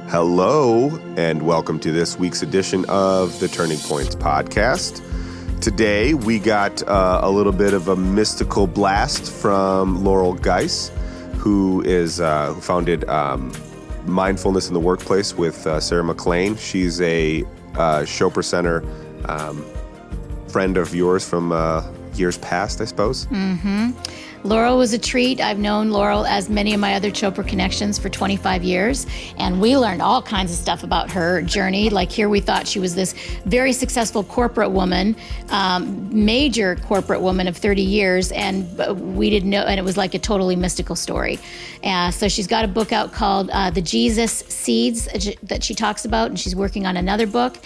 Hello, and welcome to this week's edition of the Turning Points podcast. Today, we got a little bit of a mystical blast from Laurel Geise, who founded Mindfulness in the Workplace with Sarah McLean. She's a Chopra Center friend of yours from years past, I suppose. Mm-hmm. Laurel was a treat. I've known Laurel, as many of my other Chopra connections, for 25 years, and we learned all kinds of stuff about her journey. Like here, we thought she was this very successful corporate woman, major corporate woman of 30 years, and we didn't know, and it was like a totally mystical story. So she's got a book out called The Jesus Seeds that she talks about, and she's working on another book.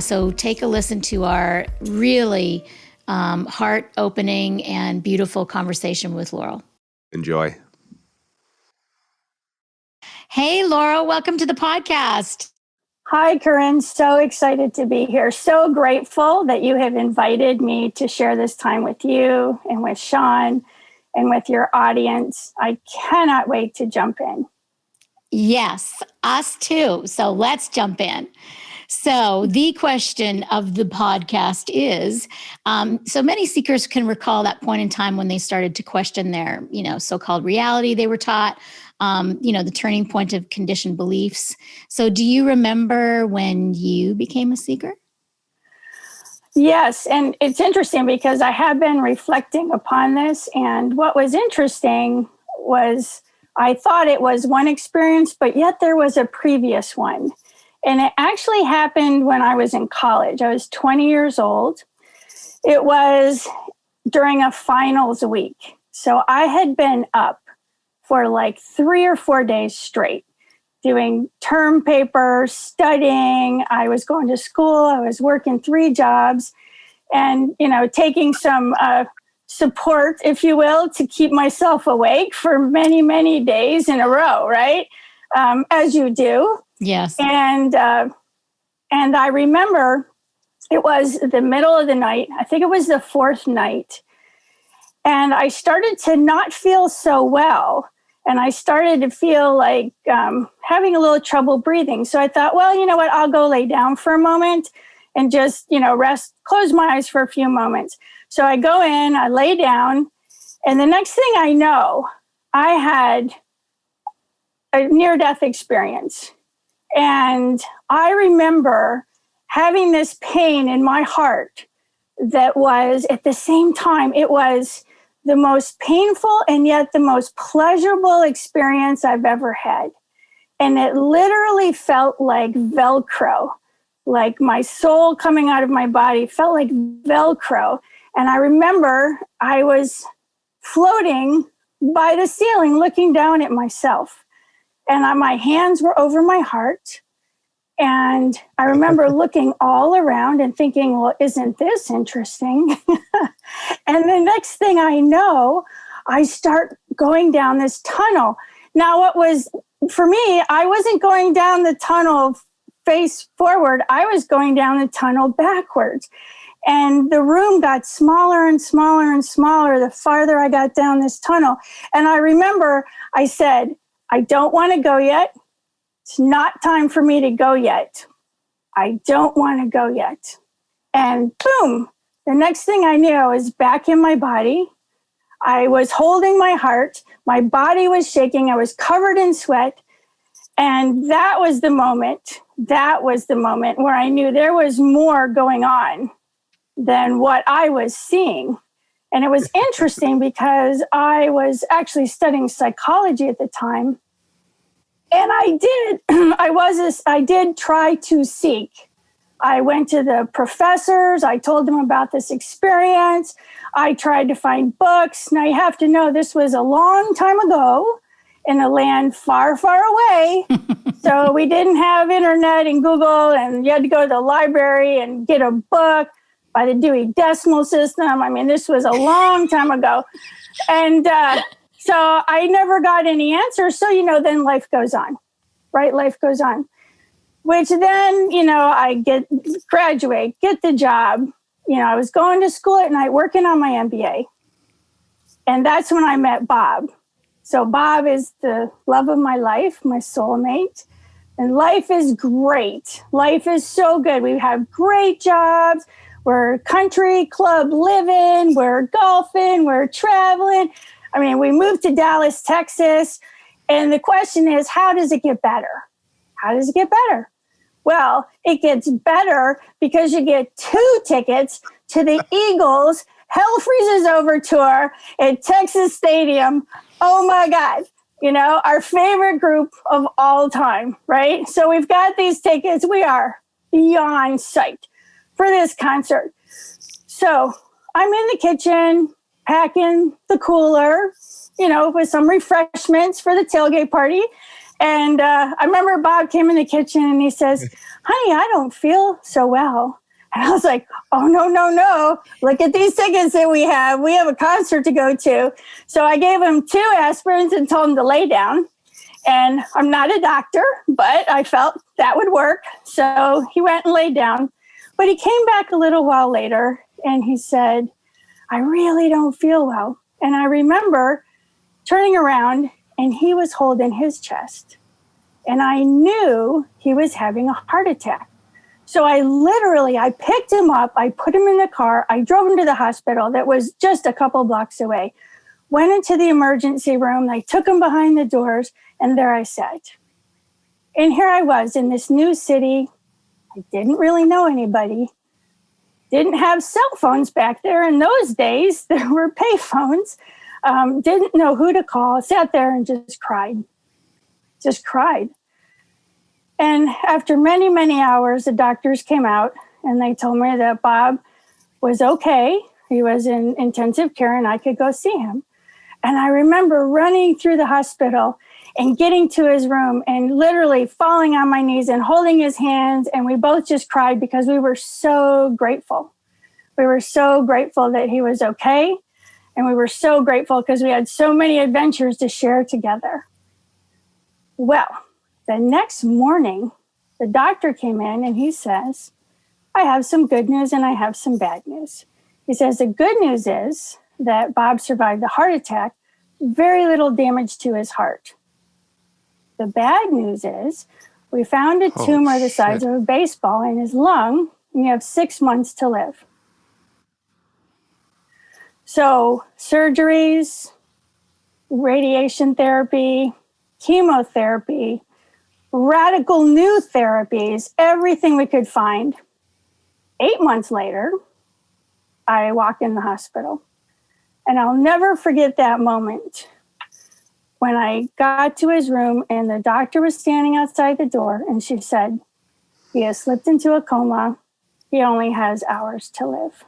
So take a listen to our really heart-opening and beautiful conversation with Laurel. Enjoy. Hey, Laurel, welcome to the podcast. Hi, Corinne. So excited to be here. So grateful that you have invited me to share this time with you and with Sean and with your audience. I cannot wait to jump in. Yes, us too. So let's jump in. So the question of the podcast is, so many seekers can recall that point in time when they started to question their, so-called reality they were taught, the turning point of conditioned beliefs. So do you remember when you became a seeker? Yes, and it's interesting because I have been reflecting upon this, and what was interesting was I thought it was one experience, but yet there was a previous one. And it actually happened when I was in college. I was 20 years old. It was during a finals week. So I had been up for like 3 or 4 days straight, doing term papers, studying. I was going to school. I was working 3 jobs and, taking some support, if you will, to keep myself awake for many, many days in a row, right? As you do. Yes. And I remember it was the middle of the night. I think it was the 4th night. And I started to not feel so well. And I started to feel like having a little trouble breathing. So I thought, well, you know what? I'll go lay down for a moment and just, rest, close my eyes for a few moments. So I go in, I lay down. And the next thing I know, I had a near-death experience. And I remember having this pain in my heart that was, at the same time, it was the most painful and yet the most pleasurable experience I've ever had. And it literally felt like Velcro, like my soul coming out of my body felt like Velcro. And I remember I was floating by the ceiling, looking down at myself. And my hands were over my heart. And I remember looking all around and thinking, well, isn't this interesting? And the next thing I know, I start going down this tunnel. Now, what was, for me, I wasn't going down the tunnel face forward. I was going down the tunnel backwards. And the room got smaller and smaller and smaller the farther I got down this tunnel. And I remember I said, I don't want to go yet. It's not time for me to go yet. I don't want to go yet. And boom, the next thing I knew, I was back in my body. I was holding my heart. My body was shaking. I was covered in sweat. And that was the moment. That was the moment where I knew there was more going on than what I was seeing. And it was interesting because I was actually studying psychology at the time. And I did try to seek. I went to the professors. I told them about this experience. I tried to find books. Now you have to know this was a long time ago in a land far, far away. So we didn't have internet and Google, and you had to go to the library and get a book by the Dewey Decimal System. I mean, this was a long time ago. And so I never got any answers. So, then life goes on, right? Life goes on, which then, I graduate, get the job. I was going to school at night, working on my MBA. And that's when I met Bob. So Bob is the love of my life, my soulmate. And life is great. Life is so good. We have great jobs. We're country club living. We're golfing. We're traveling. I mean, we moved to Dallas, Texas. And the question is, how does it get better? How does it get better? Well, it gets better because you get 2 tickets to the Eagles Hell Freezes Over tour at Texas Stadium. Oh my God. You know, our favorite group of all time, right? So we've got these tickets. We are beyond psyched for this concert. So I'm in the kitchen packing the cooler, you know, with some refreshments for the tailgate party. And I remember Bob came in the kitchen and he says, honey, I don't feel so well. And I was like, oh, no. Look at these tickets that we have. We have a concert to go to. So I gave him 2 aspirins and told him to lay down. And I'm not a doctor, but I felt that would work. So he went and laid down. But he came back a little while later and he said, I really don't feel well. And I remember turning around and he was holding his chest. And I knew he was having a heart attack. So I picked him up, I put him in the car, I drove him to the hospital that was just a couple blocks away, went into the emergency room, I took him behind the doors, and there I sat. And here I was in this new city. I didn't really know anybody, didn't have cell phones back there in those days. There were pay phones, didn't know who to call, sat there and just cried. And after many, many hours, the doctors came out and they told me that Bob was okay. He was in intensive care and I could go see him. And I remember running through the hospital and getting to his room and literally falling on my knees and holding his hands. And we both just cried because we were so grateful. We were so grateful that he was okay. And we were so grateful because we had so many adventures to share together. Well, the next morning, the doctor came in and he says, I have some good news and I have some bad news. He says, the good news is that Bob survived a heart attack, very little damage to his heart. The bad news is we found a tumor the size of a baseball in his lung and you have 6 months to live. So surgeries, radiation therapy, chemotherapy, radical new therapies, everything we could find. 8 months later, I walk in the hospital. And I'll never forget that moment when I got to his room and the doctor was standing outside the door and she said, he has slipped into a coma. He only has hours to live.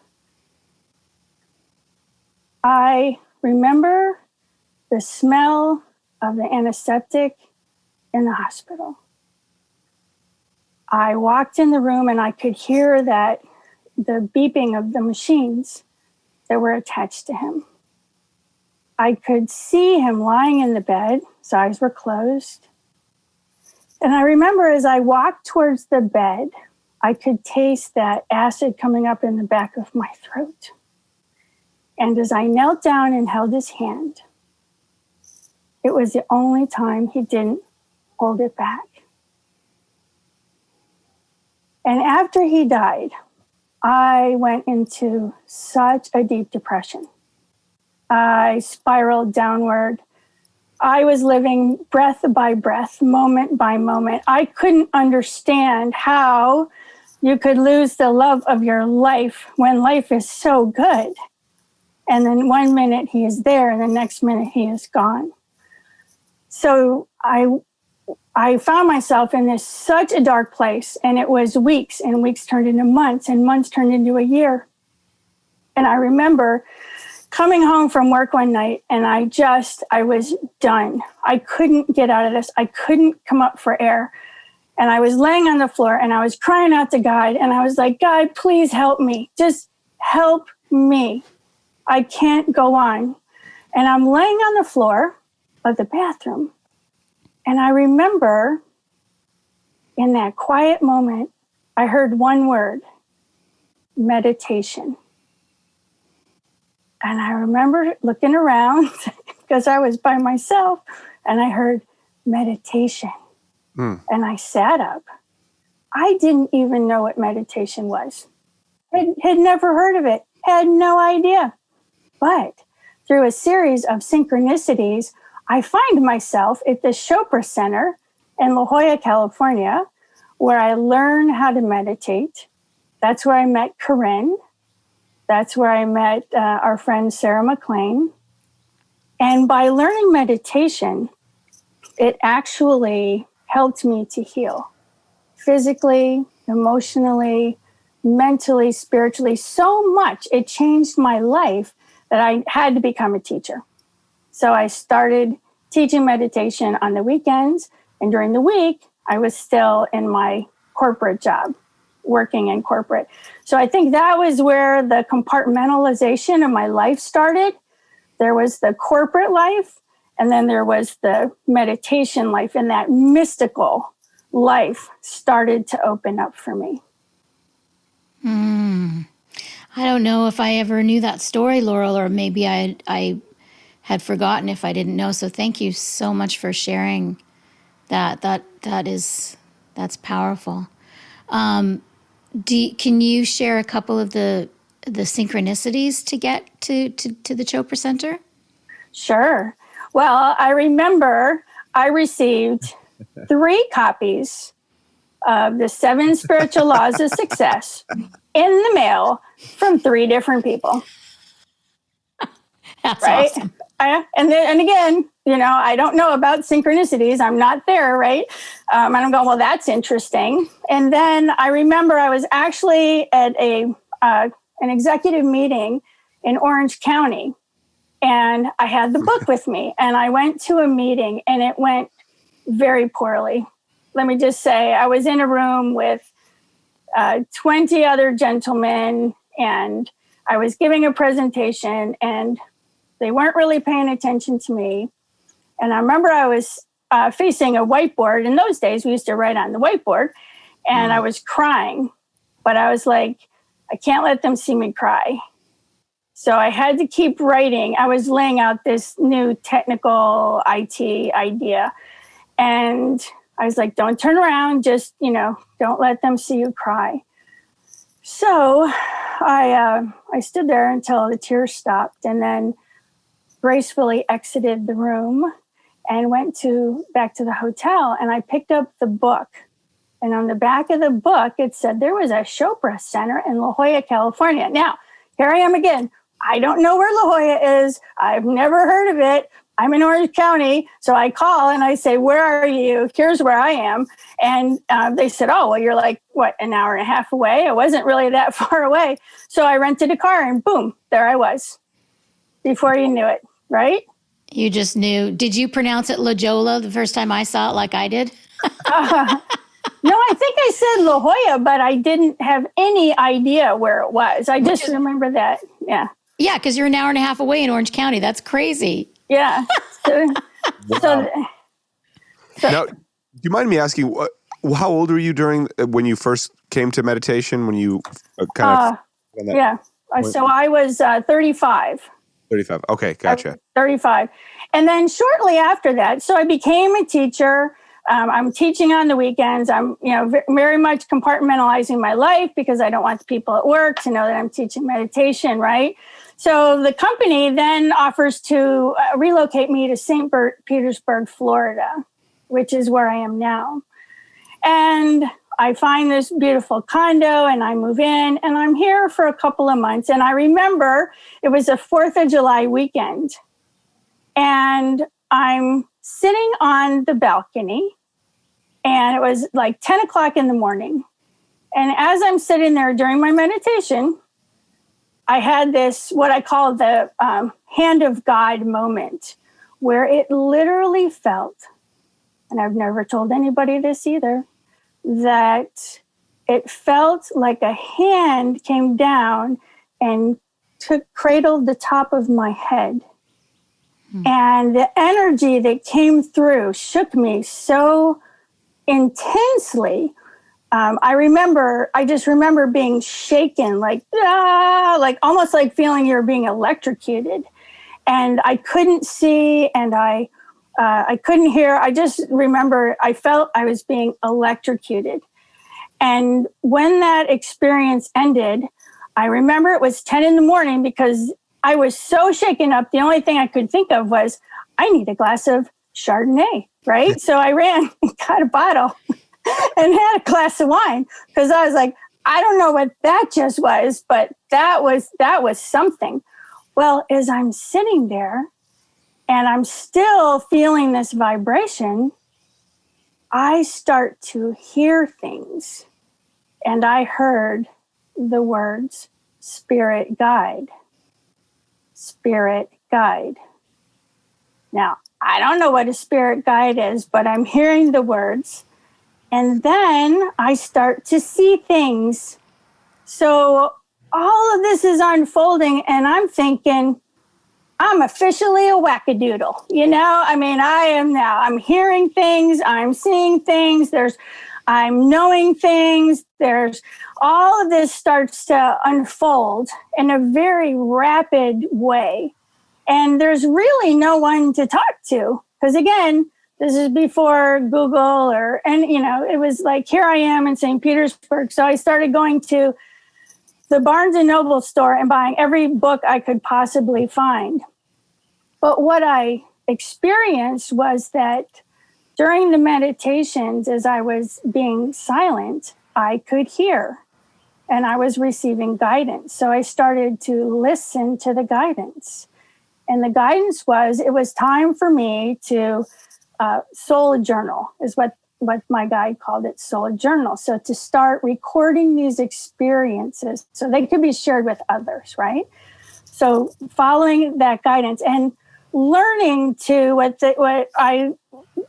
I remember the smell of the anesthetic in the hospital. I walked in the room and I could hear the beeping of the machines that were attached to him. I could see him lying in the bed, his eyes were closed. And I remember as I walked towards the bed, I could taste that acid coming up in the back of my throat. And as I knelt down and held his hand, it was the only time he didn't hold it back. And after he died, I went into such a deep depression. I spiraled downward. I was living breath by breath, moment by moment. I couldn't understand how you could lose the love of your life when life is so good. And then 1 minute he is there and the next minute he is gone. So I found myself in such a dark place, and it was weeks, and weeks turned into months, and months turned into a year. And I remember coming home from work one night, and I was done. I couldn't get out of this. I couldn't come up for air. And I was laying on the floor, and I was crying out to God, and I was like, God, please help me. Just help me. I can't go on. And I'm laying on the floor of the bathroom. And I remember in that quiet moment, I heard one word, meditation. And I remember looking around because I was by myself and I heard meditation. And I sat up. I didn't even know what meditation was. Had never heard of it, had no idea. But through a series of synchronicities, I find myself at the Chopra Center in La Jolla, California, where I learn how to meditate. That's where I met Corinne. That's where I met our friend Sarah McLean. And by learning meditation, it actually helped me to heal physically, emotionally, mentally, spiritually, so much. It changed my life that I had to become a teacher. So I started teaching meditation on the weekends, and during the week, I was still in my corporate job, working in corporate. So I think that was where the compartmentalization of my life started. There was the corporate life, and then there was the meditation life, and that mystical life started to open up for me. I don't know if I ever knew that story, Laurel, or maybe I had forgotten if I didn't know. So thank you so much for sharing that. That's powerful. Can you share a couple of the synchronicities to get to the Chopra Center? Sure. Well, I remember I received 3 copies of the 7 Spiritual Laws of Success in the mail from 3 different people. That's right? awesome. And again, I don't know about synchronicities. I'm not there, right? And I'm going, well, that's interesting. And then I remember I was actually at an executive meeting in Orange County, and I had the book with me, and I went to a meeting, and it went very poorly. Let me just say, I was in a room with 20 other gentlemen, and I was giving a presentation, and they weren't really paying attention to me. And I remember I was facing a whiteboard. In those days, we used to write on the whiteboard, and I was crying. But I was like, I can't let them see me cry. So I had to keep writing. I was laying out this new technical IT idea. And I was like, don't turn around. Just, don't let them see you cry. So I stood there until the tears stopped, and then gracefully exited the room and went back to the hotel. And I picked up the book. And on the back of the book, it said there was a Chopra Center in La Jolla, California. Now, here I am again. I don't know where La Jolla is. I've never heard of it. I'm in Orange County. So I call and I say, where are you? Here's where I am. And they said, oh, well, you're like, an hour and a half away? I wasn't really that far away. So I rented a car and boom, there I was before you knew it, right? You just knew. Did you pronounce it La Jolla the first time I saw it like I did? No, I think I said La Jolla, but I didn't have any idea where it was. I just remember that. Yeah. Yeah, because you're an hour and a half away in Orange County. That's crazy. Yeah. Wow. Now, do you mind me asking, how old were you when you first came to meditation? When you yeah. So I was 35. 35. Okay, gotcha. 35. And then shortly after that, so I became a teacher. I'm teaching on the weekends. I'm, very much compartmentalizing my life because I don't want the people at work to know that I'm teaching meditation, right? So the company then offers to relocate me to St. Petersburg, Florida, which is where I am now. And I find this beautiful condo and I move in and I'm here for a couple of months. And I remember it was a 4th of July weekend. And I'm sitting on the balcony and it was like 10 o'clock in the morning. And as I'm sitting there during my meditation, I had this, what I call the hand of God moment, where it literally felt, and I've never told anybody this either, that it felt like a hand came down and cradled the top of my head. And the energy that came through shook me so intensely. I just remember being shaken, like almost like feeling you're being electrocuted. And I couldn't see, and I I couldn't hear. I just remember I felt I was being electrocuted. And when that experience ended, I remember it was 10 in the morning because I was so shaken up. The only thing I could think of was, I need a glass of Chardonnay, right? So I ran and got a bottle and had a glass of wine because I was like, I don't know what that just was, but that was something. Well, as I'm sitting there and I'm still feeling this vibration, I start to hear things. And I heard the words, spirit guide, spirit guide. Now, I don't know what a spirit guide is, but I'm hearing the words. And then I start to see things. So all of this is unfolding, and I'm thinking, I'm officially a wackadoodle. I mean, I am now. I'm hearing things, I'm seeing things, I'm knowing things. There's all of this starts to unfold in a very rapid way. And there's really no one to talk to. Because again, this is before Google it was like, here I am in St. Petersburg. So I started going to the Barnes and Noble store and buying every book I could possibly find. But what I experienced was that during the meditations, as I was being silent, I could hear and I was receiving guidance. So I started to listen to the guidance. And the guidance was, it was time for me to soul journal, is what my guide called it, soul journal. So to start recording these experiences so they could be shared with others, right? So following that guidance and learning to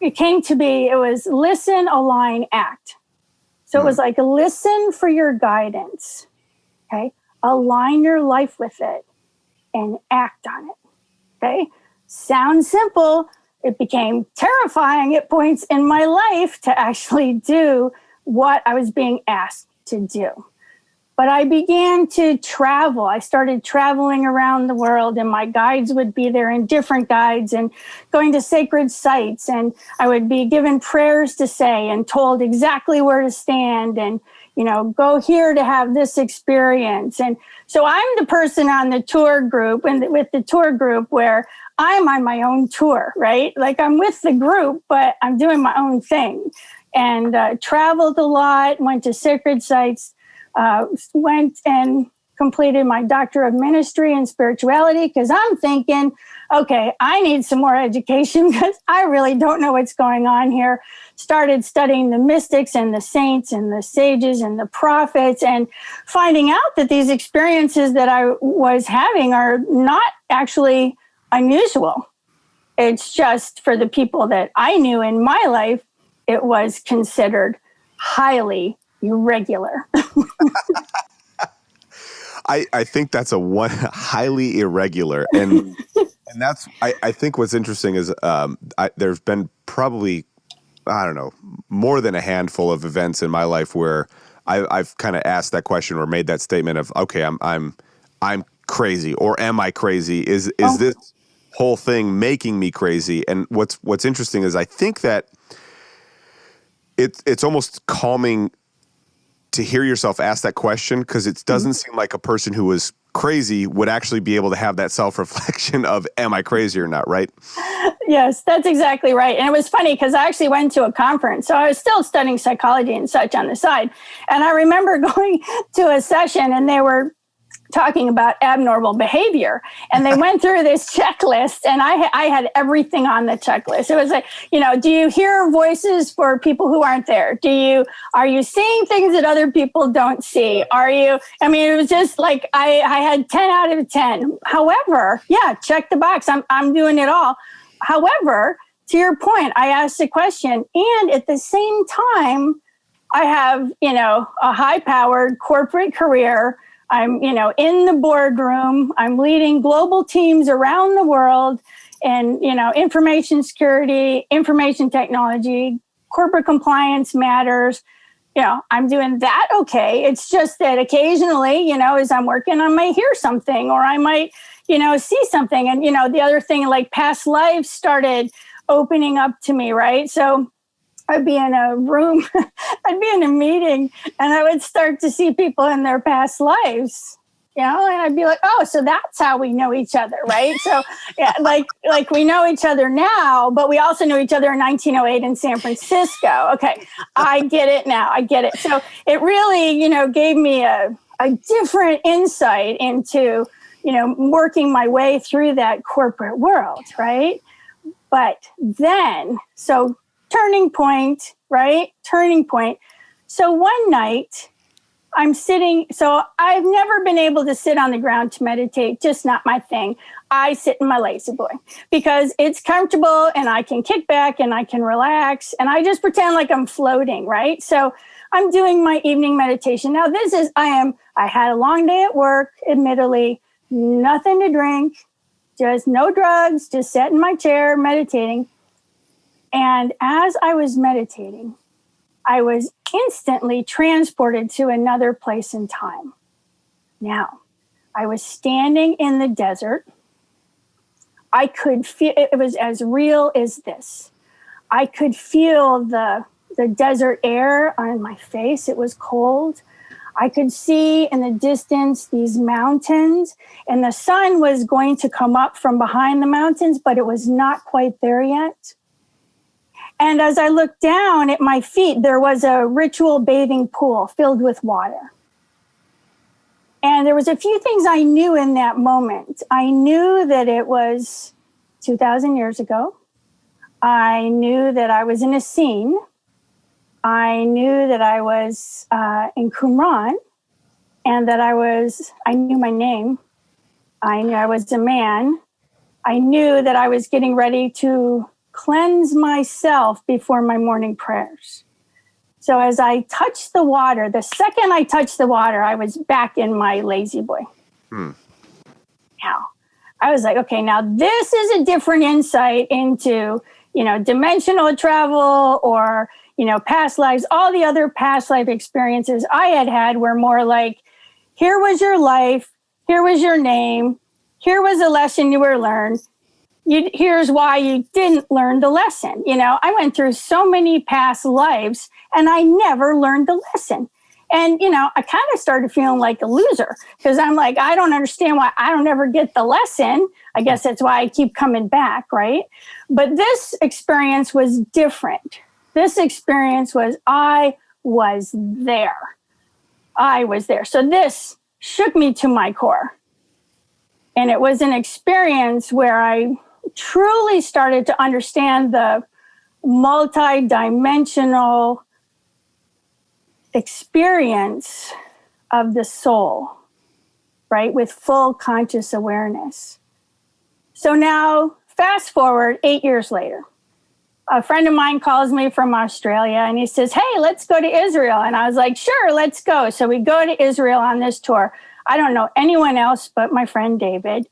it came to be, it was listen, align, act. So it was like, listen for your guidance, okay? Align your life with it and act on it, okay? Sounds simple. It became terrifying at points in my life to actually do what I was being asked to do. But I began to travel. I started traveling around the world, and my guides would be there in different guides and going to sacred sites. And I would be given prayers to say and told exactly where to stand and, go here to have this experience. And so I'm the person on the tour group and with the tour group where I'm on my own tour, right? Like I'm with the group, but I'm doing my own thing and traveled a lot, went to sacred sites. Went and completed my Doctor of Ministry and Spirituality because I'm thinking, okay, I need some more education because I really don't know what's going on here. Started studying the mystics and the saints and the sages and the prophets and finding out that these experiences that I was having are not actually unusual. It's just for the people that I knew in my life, it was considered highly irregular. I think that's highly irregular. And that's, I think what's interesting is there's been probably, I don't know, more than a handful of events in my life where I've kind of asked that question or made that statement of, okay, I'm crazy, or am I crazy? Is this whole thing making me crazy? And what's interesting is I think that it's almost calming to hear yourself ask that question, because it doesn't seem like a person who was crazy would actually be able to have that self-reflection of, am I crazy or not, right? Yes, that's exactly right. And it was funny because I actually went to a conference. So I was still studying psychology and such on the side. And I remember going to a session and they were talking about abnormal behavior. And they went through this checklist and I had everything on the checklist. It was like, do you hear voices for people who aren't there? Are you seeing things that other people don't see? It was just like, I had 10 out of 10. However, yeah, check the box. I'm doing it all. However, to your point, I asked the question, and at the same time, I have, a high-powered corporate career. I'm, in the boardroom. I'm leading global teams around the world and, information security, information technology, corporate compliance matters. I'm doing that okay. It's just that occasionally, as I'm working, I might hear something or I might, see something. And, the other thing, like past lives started opening up to me, right? So I'd be in a room, I'd be in a meeting, and I would start to see people in their past lives, and I'd be like, oh, so that's how we know each other, right? So yeah, like we know each other now, but we also knew each other in 1908 in San Francisco. Okay, I get it now. I get it. So it really, gave me a different insight into, working my way through that corporate world, right? But then, so turning point, right? Turning point. So one night I'm sitting, so I've never been able to sit on the ground to meditate, just not my thing. I sit in my lazy boy because it's comfortable and I can kick back and I can relax and I just pretend like I'm floating, right? So I'm doing my evening meditation. Now I had a long day at work, admittedly, nothing to drink, just no drugs, just sat in my chair meditating. And as I was meditating, I was instantly transported to another place in time. Now, I was standing in the desert. I could feel, it was as real as this. I could feel the desert air on my face. It was cold. I could see in the distance these mountains, and the sun was going to come up from behind the mountains, but it was not quite there yet. And as I looked down at my feet, there was a ritual bathing pool filled with water. And there was a few things I knew in that moment. I knew that it was 2,000 years ago. I knew that I was in a scene. I knew that I was in Qumran, and that I knew my name. I knew I was a man. I knew that I was getting ready to cleanse myself before my morning prayers. So as I touched the water, the second I touched the water, I was back in my lazy boy. Now, I was like, okay, now this is a different insight into, dimensional travel or, past lives. All the other past life experiences I had were more like, here was your life, here was your name, here was a lesson you were learned. Here's why you didn't learn the lesson. I went through so many past lives and I never learned the lesson. And, I kind of started feeling like a loser because I'm like, I don't understand why I don't ever get the lesson. I guess that's why I keep coming back, right? But this experience was different. This experience was, I was there. I was there. So this shook me to my core. And it was an experience where I truly started to understand the multi-dimensional experience of the soul, right? With full conscious awareness. So now, fast forward 8 years later, a friend of mine calls me from Australia and he says, hey, let's go to Israel. And I was like, sure, let's go. So we go to Israel on this tour. I don't know anyone else but my friend David.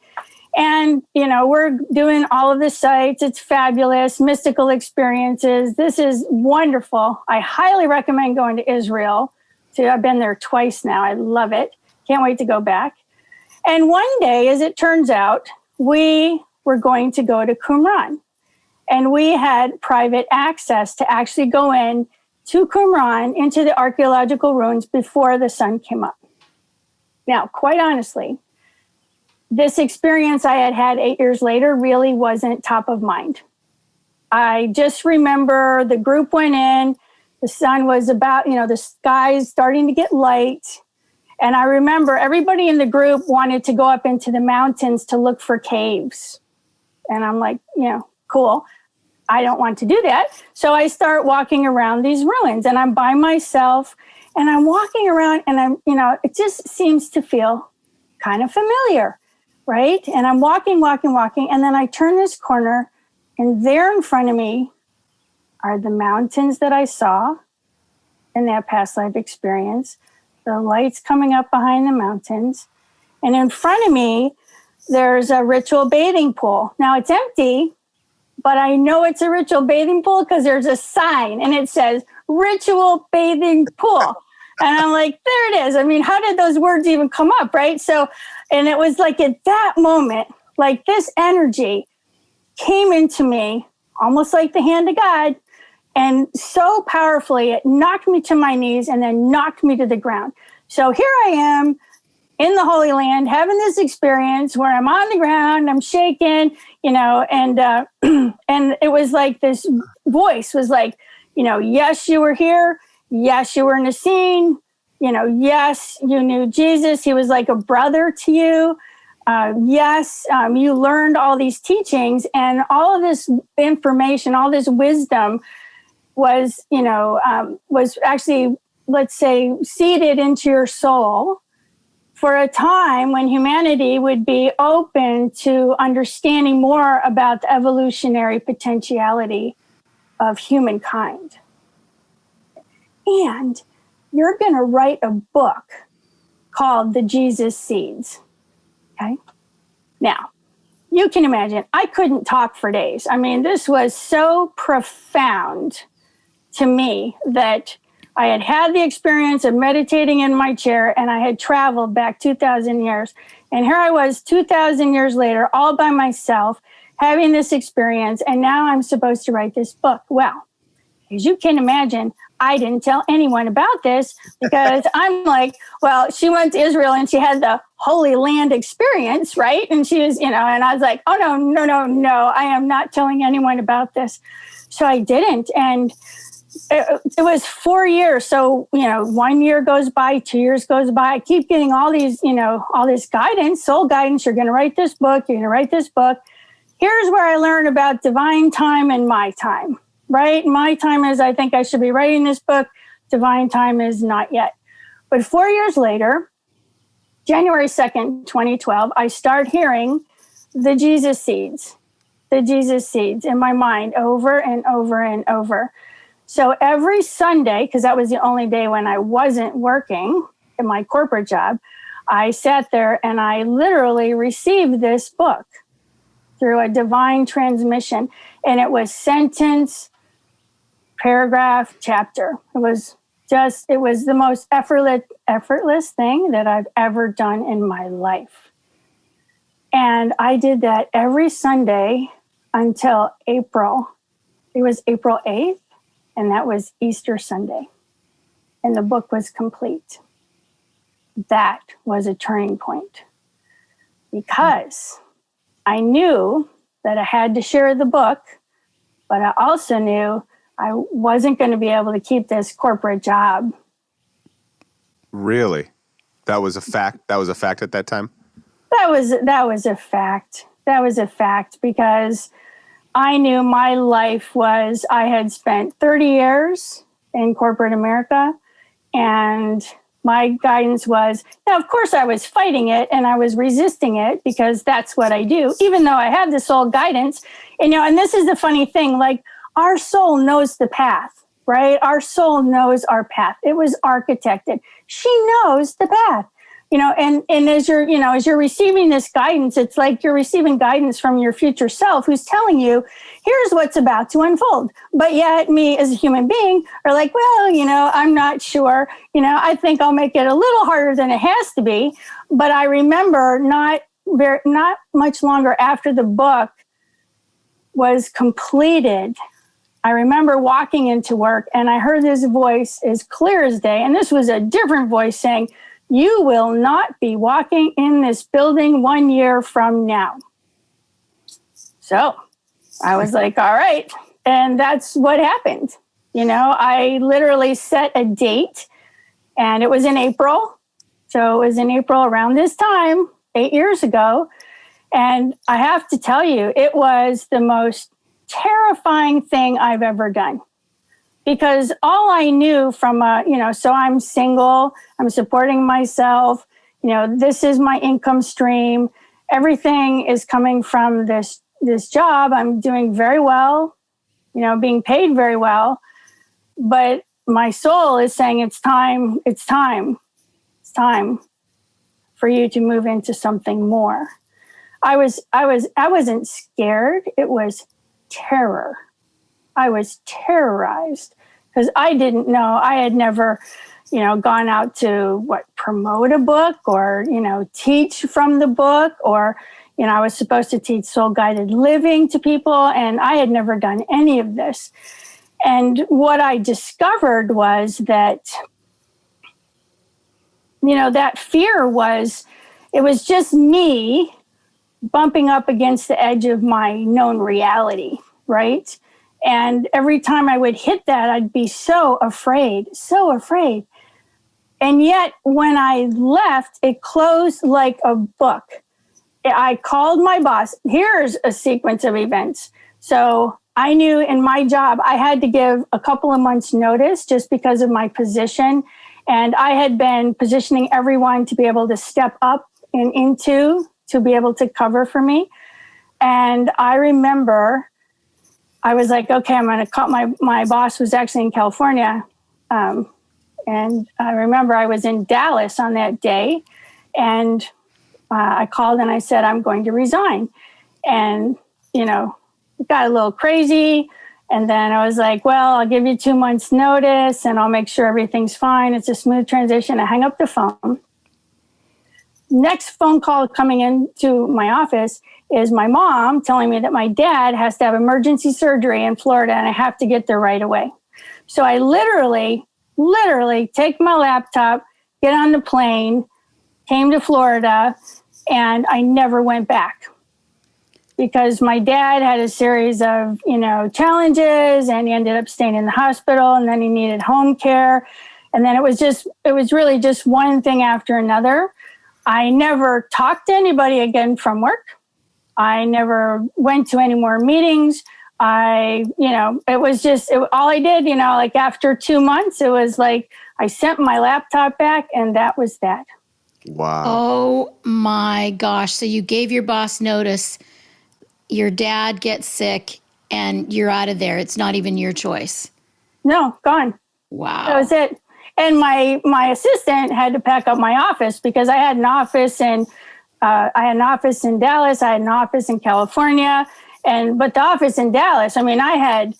And, we're doing all of the sites. It's fabulous, mystical experiences. This is wonderful. I highly recommend going to Israel. So I've been there twice now. I love it. Can't wait to go back. And one day, as it turns out, we were going to go to Qumran. And we had private access to actually go in to Qumran into the archaeological ruins before the sun came up. Now, quite honestly, this experience I had 8 years later really wasn't top of mind. I just remember the group went in, the sun was about, the sky's starting to get light. And I remember everybody in the group wanted to go up into the mountains to look for caves. And I'm like, cool. I don't want to do that. So I start walking around these ruins and I'm by myself and I'm walking around and it just seems to feel kind of familiar. Right? And I'm walking. And then I turn this corner and there in front of me are the mountains that I saw in that past life experience, the lights coming up behind the mountains. And in front of me, there's a ritual bathing pool. Now it's empty, but I know it's a ritual bathing pool because there's a sign and it says ritual bathing pool. And I'm like, there it is. I mean, how did those words even come up, right? So, and it was like at that moment, like this energy came into me almost like the hand of God. And so powerfully, it knocked me to my knees and then knocked me to the ground. So here I am in the Holy Land having this experience where I'm on the ground, I'm shaking, and and it was like this voice was like, yes, you were here. Yes, you were in the scene. Yes, you knew Jesus. He was like a brother to you. Yes, you learned all these teachings, and all of this information, all this wisdom was actually, let's say, seeded into your soul for a time when humanity would be open to understanding more about the evolutionary potentiality of humankind. And you're going to write a book called The Jesus Seeds. Okay? Now, you can imagine, I couldn't talk for days. I mean, this was so profound to me that I had the experience of meditating in my chair, and I had traveled back 2,000 years. And here I was 2,000 years later, all by myself, having this experience. And now I'm supposed to write this book. Well, as you can imagine, I didn't tell anyone about this because I'm like, well, she went to Israel and she had the Holy Land experience, right? And she was, and I was like, oh, no, I am not telling anyone about this. So I didn't. And it was 4 years. So, 1 year goes by, 2 years goes by. I keep getting all these, all this guidance, soul guidance. You're going to write this book. You're going to write this book. Here's where I learned about divine time and my time, right? My time is, I think I should be writing this book. Divine time is not yet. But 4 years later, January 2nd, 2012, I start hearing the Jesus seeds in my mind over and over and over. So every Sunday, because that was the only day when I wasn't working in my corporate job, I sat there and I literally received this book through a divine transmission. And it was sentence, paragraph, chapter. It was the most effortless thing that I've ever done in my life. And I did that every Sunday until April. It was April 8th. And that was Easter Sunday. And the book was complete. That was a turning point. Because I knew that I had to share the book, but I also knew I wasn't going to be able to keep this corporate job. Really? That was a fact? That was a fact at that time? That was a fact. That was a fact because I knew my life was, I had spent 30 years in corporate America, and my guidance was, now, of course, I was fighting it and I was resisting it because that's what I do, even though I have this soul guidance. And this is the funny thing, like our soul knows the path, right? Our soul knows our path. It was architected. She knows the path. And as you're receiving this guidance, it's like you're receiving guidance from your future self who's telling you, here's what's about to unfold. But yet me as a human being are like, well, I'm not sure. I think I'll make it a little harder than it has to be. But I remember not much longer after the book was completed, I remember walking into work and I heard this voice as clear as day. And this was a different voice saying, you will not be walking in this building 1 year from now. So I was like, all right. And that's what happened. I literally set a date and it was in April. So it was in April around this time, 8 years ago. And I have to tell you, it was the most terrifying thing I've ever done. Because all I knew from, so I'm single, I'm supporting myself, this is my income stream. Everything is coming from this job. I'm doing very well, being paid very well. But my soul is saying it's time for you to move into something more. I wasn't scared. It was terror. I was terrorized because I didn't know. I had never, gone out to promote a book or, teach from the book or, I was supposed to teach soul-guided living to people, and I had never done any of this. And what I discovered was that, that fear it was just me bumping up against the edge of my known reality, right? And every time I would hit that, I'd be so afraid. And yet, when I left, it closed like a book. I called my boss. Here's a sequence of events. So I knew in my job, I had to give a couple of months' notice just because of my position. And I had been positioning everyone to be able to step up and to be able to cover for me. And I remember I was like, okay, I'm going to call. My boss was actually in California. And I remember I was in Dallas on that day. And I called and I said, I'm going to resign. And, it got a little crazy. And then I was like, well, I'll give you 2 months notice and I'll make sure everything's fine. It's a smooth transition. I hang up the phone. Next phone call coming into my office is my mom telling me that my dad has to have emergency surgery in Florida and I have to get there right away. So I literally take my laptop, get on the plane, came to Florida, and I never went back because my dad had a series of, challenges, and he ended up staying in the hospital, and then he needed home care. And then it was really just one thing after another. I never talked to anybody again from work. I never went to any more meetings. It was just all I did, like after 2 months, it was like I sent my laptop back and that was that. Wow. Oh my gosh. So you gave your boss notice, your dad gets sick, and you're out of there. It's not even your choice. No, gone. Wow. That was it. And my assistant had to pack up my office because I had an office in Dallas. I had an office in California. But the office in Dallas, I had,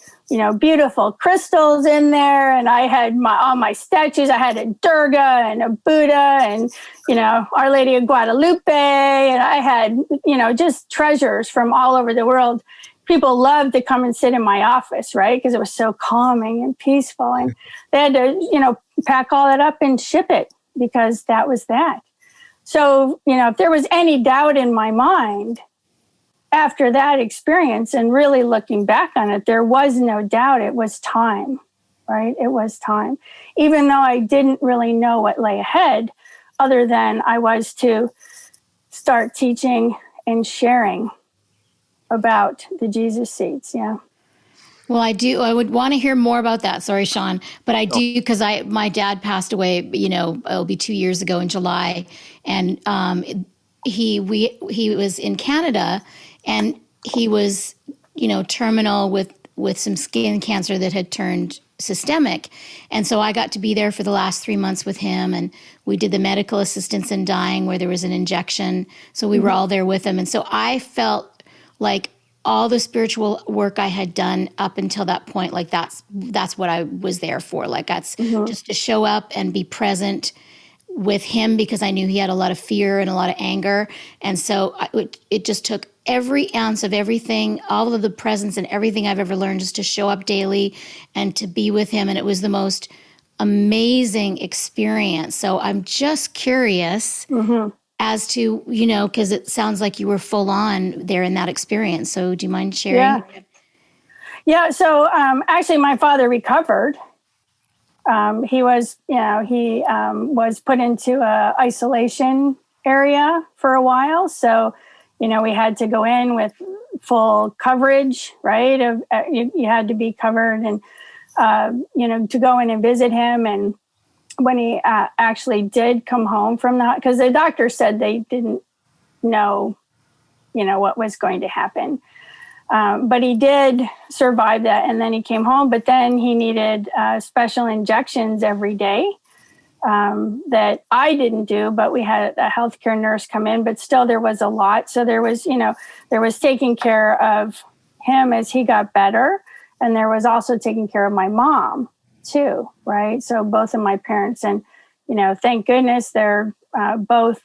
beautiful crystals in there, and I had all my statues. I had a Durga and a Buddha and, Our Lady of Guadalupe. And I had, just treasures from all over the world. People loved to come and sit in my office, right? Because it was so calming and peaceful. And they had to, pack all that up and ship it because that was that. So, if there was any doubt in my mind, after that experience and really looking back on it, there was no doubt. It was time, right? It was time. Even though I didn't really know what lay ahead, other than I was to start teaching and sharing about the Jesus seeds. Yeah. Well, I would want to hear more about that. Sorry, Sean, but I do because my dad passed away. It'll be 2 years ago in July, and he was in Canada, and he was terminal with some skin cancer that had turned systemic, and so I got to be there for the last 3 months with him, and we did the medical assistance in dying where there was an injection. So we were all there with him, and so I felt like all the spiritual work I had done up until that point, like that's what I was there for. Like that's just to show up and be present with him because I knew he had a lot of fear and a lot of anger. And so it just took every ounce of everything, all of the presence and everything I've ever learned just to show up daily and to be with him. And it was the most amazing experience. So I'm just curious as to, because it sounds like you were full on there in that experience. So do you mind sharing? Yeah. So actually my father recovered. He was put into a isolation area for a while. So, we had to go in with full coverage, right? You had to be covered and, to go in and visit him. And when he actually did come home from that, because the doctor said they didn't know, what was going to happen. But he did survive that, and then he came home. But then he needed special injections every day that I didn't do, but we had a healthcare nurse come in. But still, there was a lot. So there was taking care of him as he got better, and there was also taking care of my mom too, right? So both of my parents, and thank goodness they're both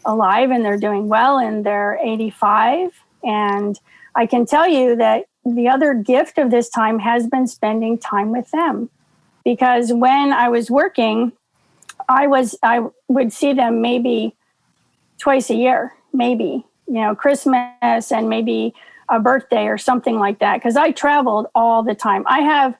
alive and they're doing well, and they're 85. And I can tell you that the other gift of this time has been spending time with them, because when I was working, I would see them maybe twice a year, maybe, Christmas and maybe a birthday or something like that, because I traveled all the time. I have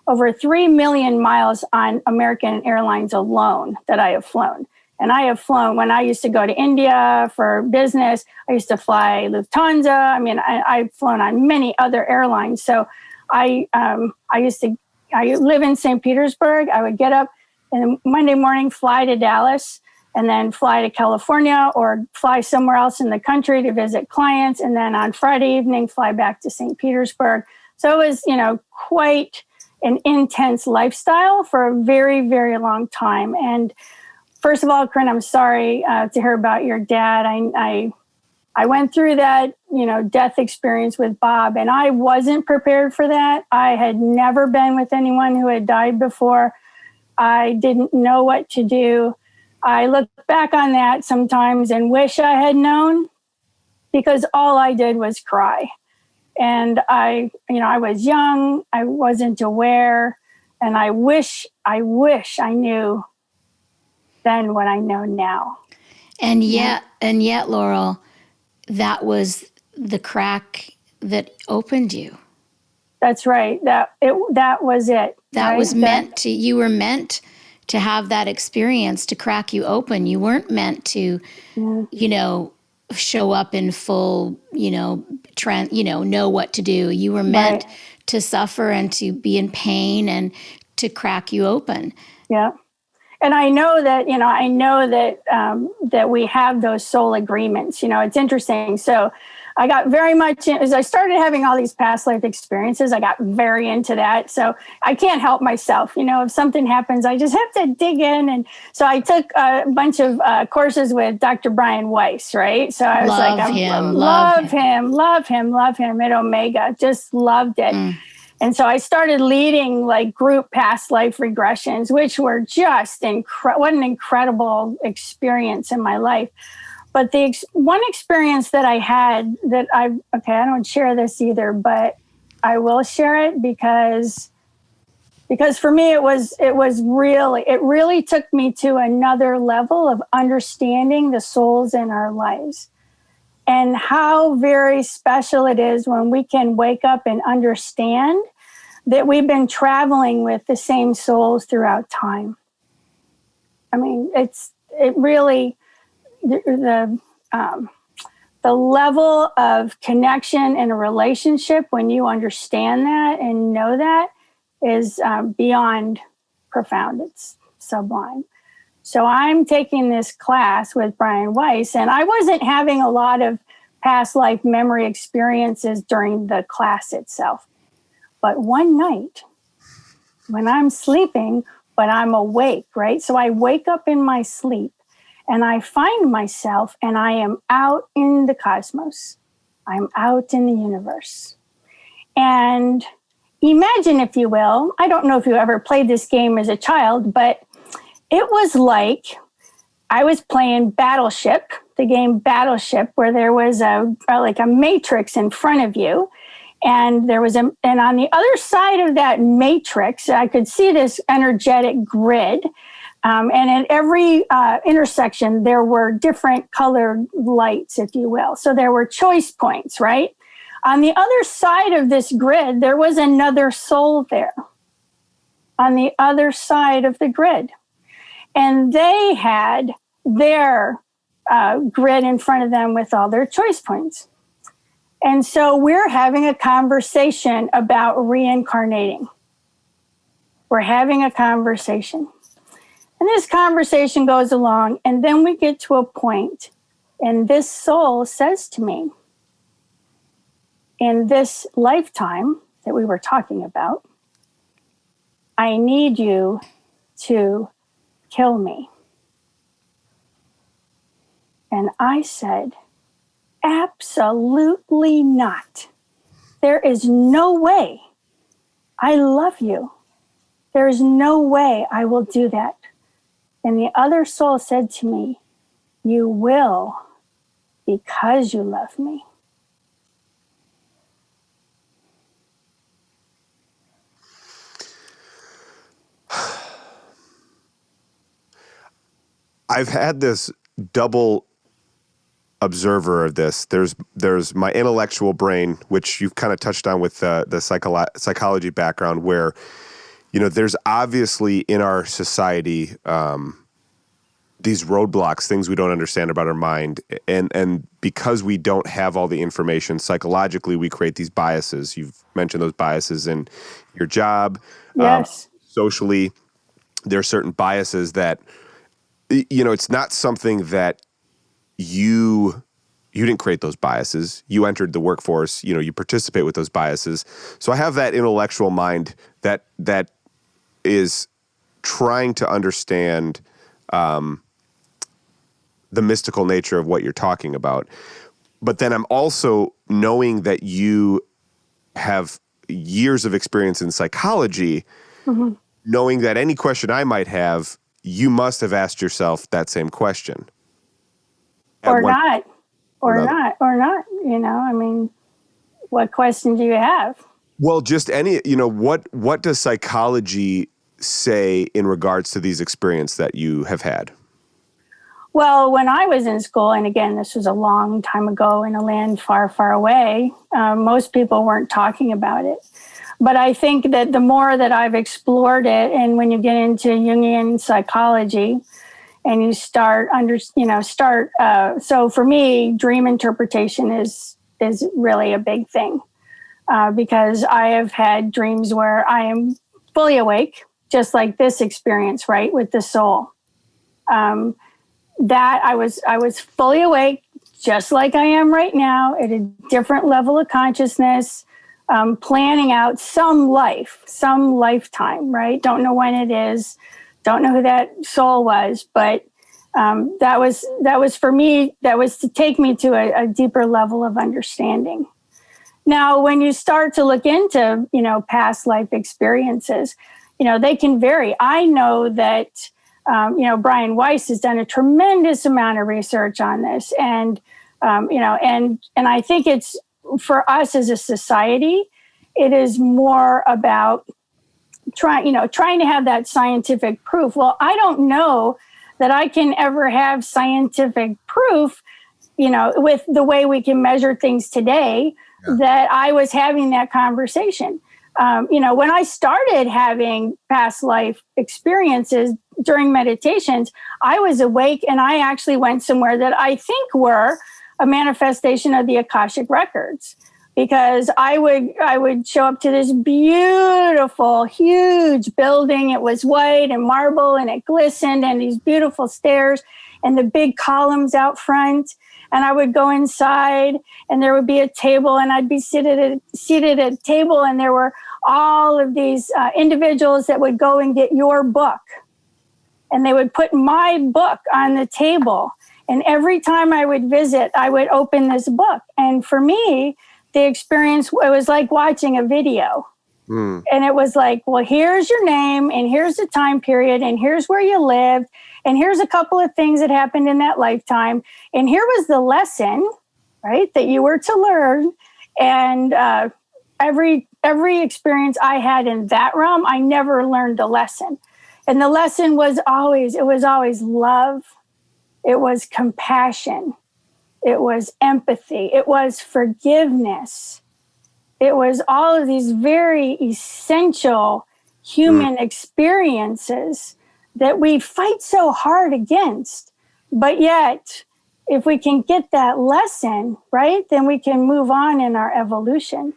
over 3 million miles on American Airlines alone that I have flown. And I have flown when I used to go to India for business. I used to fly Lufthansa. I mean, I've flown on many other airlines. So I live in St. Petersburg. I would get up and Monday morning, fly to Dallas, and then fly to California or fly somewhere else in the country to visit clients. And then on Friday evening, fly back to St. Petersburg. So it was, quite an intense lifestyle for a very, very long time. And first of all, Corinne, I'm sorry to hear about your dad. I went through that, death experience with Bob, and I wasn't prepared for that. I had never been with anyone who had died before. I didn't know what to do. I look back on that sometimes and wish I had known, because all I did was cry. And I was young, I wasn't aware, and I wish I knew then what I know now. And yet, Laurel, that was the crack that opened you. That's right. That was it. That right? was you were meant to have that experience to crack you open. You weren't meant to, show up in full, know what to do. You were meant to suffer and to be in pain and to crack you open. Yeah. And I know that, that we have those soul agreements. It's interesting. So I got very much, as I started having all these past life experiences, I got very into that. So I can't help myself. If something happens, I just have to dig in. And so I took a bunch of courses with Dr. Brian Weiss, right? So I was love him at Omega. Just loved it. And so I started leading like group past life regressions, which were just what an incredible experience in my life. But the one experience that I had that I don't share this either, but I will share it because for me it really took me to another level of understanding the souls in our lives and how very special it is when we can wake up and understand that we've been traveling with the same souls throughout time. I mean, it really. The level of connection in a relationship when you understand that and know that is beyond profound. It's sublime. So I'm taking this class with Brian Weiss, and I wasn't having a lot of past life memory experiences during the class itself. But one night when I'm sleeping, but I'm awake, right? So I wake up in my sleep, and I find myself, and I am out in the cosmos. I'm out in the universe. And imagine, if you will, I don't know if you ever played this game as a child, but it was like I was playing Battleship, the game Battleship, where there was a matrix in front of you. And and on the other side of that matrix, I could see this energetic grid. And at every intersection, there were different colored lights, if you will. So there were choice points, right? On the other side of this grid, there was another soul there on the other side of the grid. And they had their grid in front of them with all their choice points. And so we're having a conversation about reincarnating. We're having a conversation. And this conversation goes along, and then we get to a point, and this soul says to me, in this lifetime that we were talking about, I need you to kill me. And I said, absolutely not. There is no way. I love you. There is no way I will do that. And the other soul said to me, you will, because you love me. I've had this double observer of this. There's my intellectual brain, which you've kind of touched on with the psychology background, where, there's obviously in our society these roadblocks, things we don't understand about our mind, and because we don't have all the information, psychologically we create these biases. You've mentioned those biases in your job, Yes. socially. There are certain biases that, it's not something that you didn't create those biases. You entered the workforce, you participate with those biases. So I have that intellectual mind that is trying to understand the mystical nature of what you're talking about. But then I'm also knowing that you have years of experience in psychology, knowing that any question I might have, you must have asked yourself that same question. Or not. What question do you have? Well, just any, what does psychology say in regards to these experiences that you have had? Well, when I was in school, and again, this was a long time ago in a land far, far away, most people weren't talking about it. But I think that the more that I've explored it, and when you get into Jungian psychology, and you start so for me, dream interpretation is really a big thing, because I have had dreams where I am fully awake, just like this experience, right, with the soul. That I was fully awake, just like I am right now, at a different level of consciousness, planning out some lifetime, right? Don't know when it is, don't know who that soul was, but that was for me, that was to take me to a deeper level of understanding. Now, when you start to look into, past life experiences, they can vary. I know that, Brian Weiss has done a tremendous amount of research on this. And, and I think it's, for us as a society, it is more about trying to have that scientific proof. Well, I don't know that I can ever have scientific proof, with the way we can measure things today, that I was having that conversation. When I started having past life experiences during meditations, I was awake and I actually went somewhere that I think were a manifestation of the Akashic records, because I would show up to this beautiful, huge building. It was white and marble and it glistened, and these beautiful stairs and the big columns out front. And I would go inside and there would be a table, and I'd be seated at a table, and there were all of these individuals that would go and get your book. And they would put my book on the table. And every time I would visit, I would open this book. And for me, the experience, it was like watching a video. And it was like, well, here's your name, and here's the time period, and here's where you lived, and here's a couple of things that happened in that lifetime. And here was the lesson, right, that you were to learn. And every experience I had in that realm, I never learned a lesson. And the lesson was always love. It was compassion. It was empathy. It was forgiveness. It was all of these very essential human experiences that we fight so hard against. But yet, if we can get that lesson, right, then we can move on in our evolution.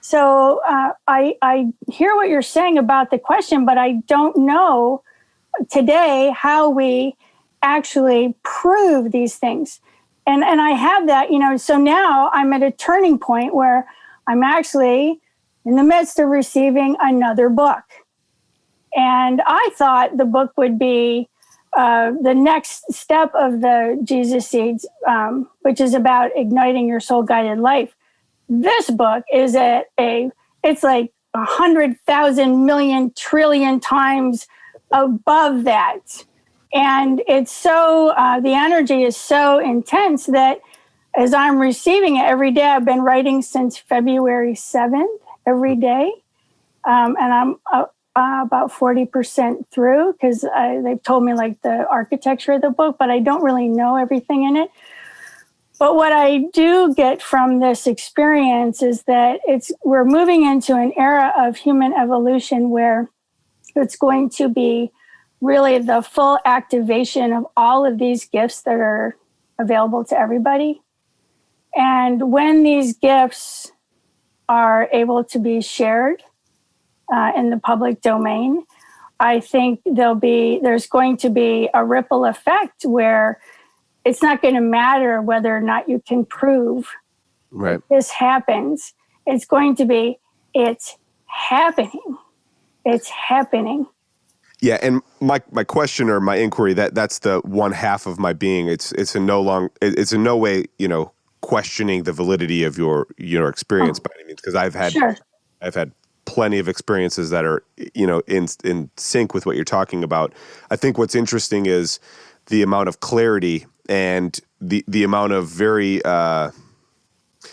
So I hear what you're saying about the question, but I don't know today how we actually prove these things. And I have that, so now I'm at a turning point where I'm actually in the midst of receiving another book. And I thought the book would be the next step of the Jesus Seeds, which is about igniting your soul-guided life. This book is it's like 100,000 million trillion times above that. And it's so, the energy is so intense that as I'm receiving it every day, I've been writing since February 7th every day. And I'm about 40% through because they've told me like the architecture of the book, but I don't really know everything in it. But what I do get from this experience is that we're moving into an era of human evolution where it's going to be really the full activation of all of these gifts that are available to everybody. And when these gifts are able to be shared in the public domain, I think there's going to be a ripple effect where it's not going to matter whether or not you can prove this happens. It's going to be, it's happening. It's happening. Yeah, and my question or my inquiry, that's the one half of my being. It's in no way, questioning the validity of your experience by any means, because I've had plenty of experiences that are in sync with what you're talking about. I think what's interesting is the amount of clarity and the amount of very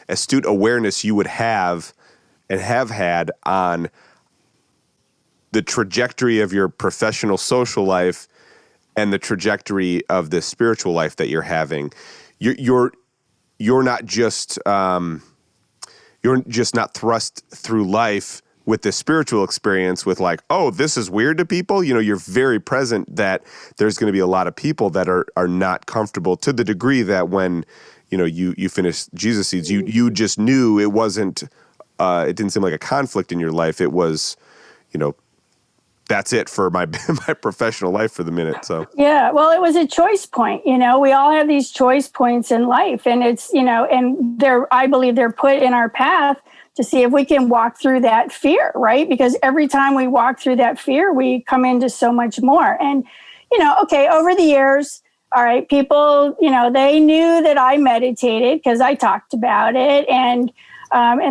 astute awareness you would have and have had on the trajectory of your professional social life and the trajectory of the spiritual life that you're having. You're not just not thrust through life with the spiritual experience with like, oh, this is weird to people. You're very present that there's going to be a lot of people that are not comfortable, to the degree that when you finish Jesus Seeds, you just knew it wasn't it didn't seem like a conflict in your life. It was that's it for my professional life for the minute. So yeah, well, it was a choice point. We all have these choice points in life, and it's and I believe they're put in our path to see if we can walk through that fear, right? Because every time we walk through that fear, we come into so much more. And okay, over the years, all right, people, they knew that I meditated because I talked about it, and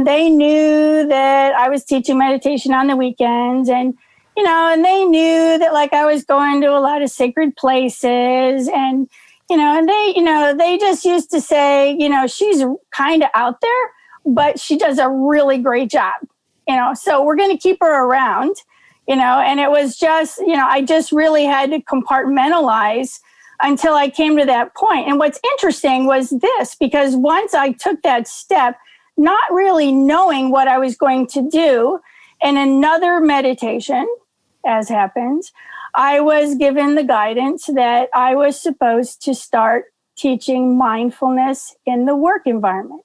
they knew that I was teaching meditation on the weekends, and and they knew that like I was going to a lot of sacred places, and and they just used to say, she's kind of out there, but she does a really great job, so we're going to keep her around, and it was just, I just really had to compartmentalize until I came to that point. And what's interesting was this, because once I took that step, not really knowing what I was going to do, in another meditation, as happens, I was given the guidance that I was supposed to start teaching mindfulness in the work environment.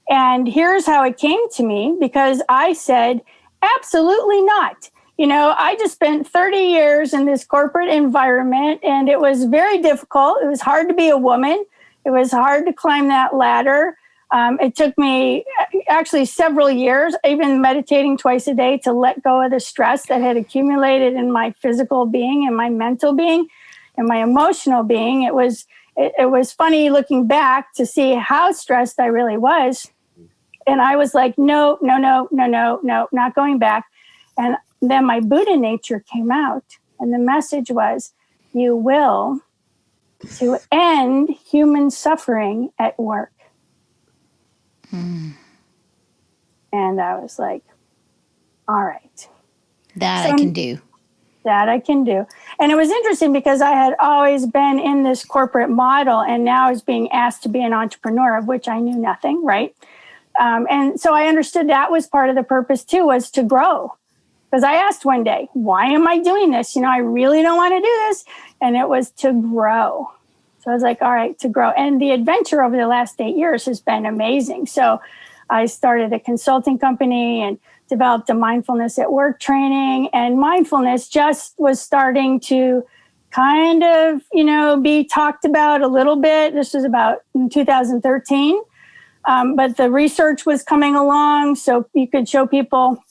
And here's how it came to me, because I said, absolutely not. I just spent 30 years in this corporate environment, and it was very difficult. It was hard to be a woman. It was hard to climb that ladder. It took me actually several years, even meditating twice a day, to let go of the stress that had accumulated in my physical being and my mental being and my emotional being. It was funny looking back to see how stressed I really was. And I was like, no, not going back. And then my Buddha nature came out, and the message was, you will, to end human suffering at work. And I was like, all right. That I can do. That I can do. And it was interesting because I had always been in this corporate model, and now I was being asked to be an entrepreneur, of which I knew nothing, right? And so I understood that was part of the purpose too, was to grow. Because I asked one day, why am I doing this? I really don't want to do this. And it was to grow. So I was like, all right, to grow. And the adventure over the last 8 years has been amazing. So I started a consulting company and developed a mindfulness at work training. And mindfulness just was starting to kind of, be talked about a little bit. This was about in 2013. But the research was coming along. So you could show people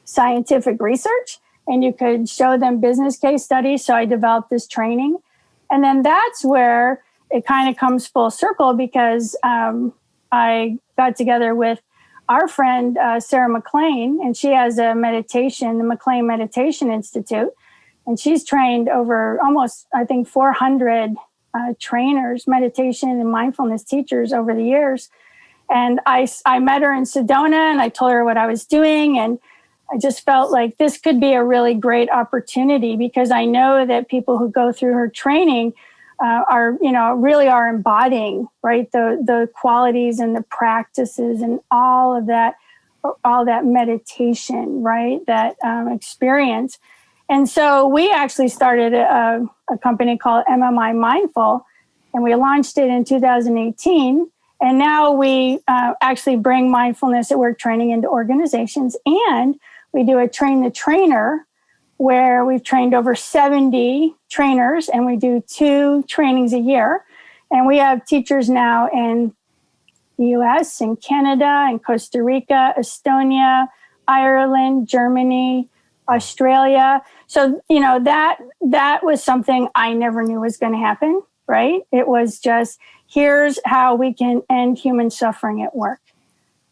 scientific research and you could show them business case studies. So I developed this training. And then that's where it kind of comes full circle, because I got together with our friend, Sarah McLean, and she has a meditation, the McLean Meditation Institute. And she's trained over almost, I think, 400 trainers, meditation and mindfulness teachers over the years. And I met her in Sedona, and I told her what I was doing. And I just felt like this could be a really great opportunity, because I know that people who go through her training really are embodying, right, the qualities and the practices and all that meditation, right, that experience. And so we actually started a company called MMI Mindful, and we launched it in 2018. And now we actually bring mindfulness at work training into organizations, and we do a train the trainer, where we've trained over 70 trainers, and we do 2 trainings a year. And we have teachers now in the US and Canada and Costa Rica, Estonia, Ireland, Germany, Australia. So, that was something I never knew was going to happen, right? It was just, here's how we can end human suffering at work.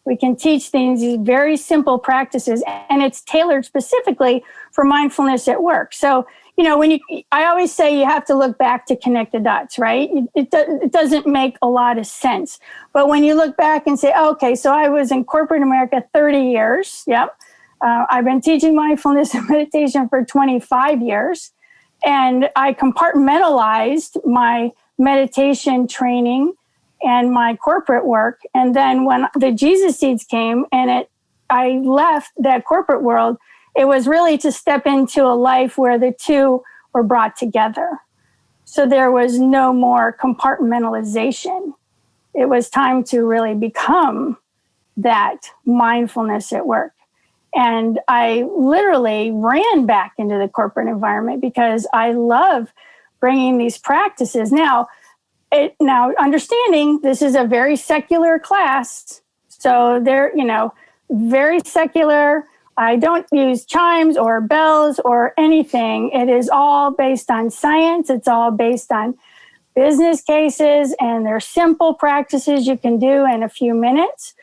We can teach these very simple practices, and it's tailored specifically for mindfulness at work. So, I always say you have to look back to connect the dots, right? It doesn't make a lot of sense. But when you look back and say, okay, so I was in corporate America 30 years. Yep. I've been teaching mindfulness and meditation for 25 years. And I compartmentalized my meditation training and my corporate work. And then when the Jesus Seeds came and I left that corporate world, it was really to step into a life where the two were brought together. So there was no more compartmentalization. It was time to really become that mindfulness at work. And I literally ran back into the corporate environment because I love bringing these practices. Now, understanding this is a very secular class. So they're, very secular. I don't use chimes or bells or anything. It is all based on science. It's all based on business cases, and they're simple practices you can do in a few minutes.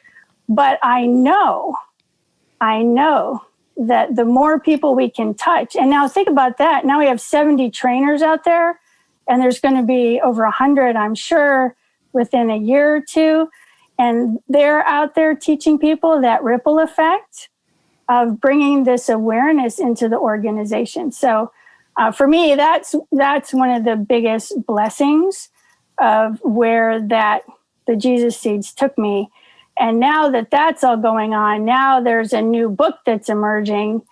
But I know that the more people we can touch, and now think about that. Now we have 70 trainers out there, and there's going to be over 100, I'm sure, within a year or two. And they're out there teaching people that ripple effect of bringing this awareness into the organization. So for me, that's one of the biggest blessings of where the Jesus Seeds took me. And now that that's all going on, now there's a new book that's emerging,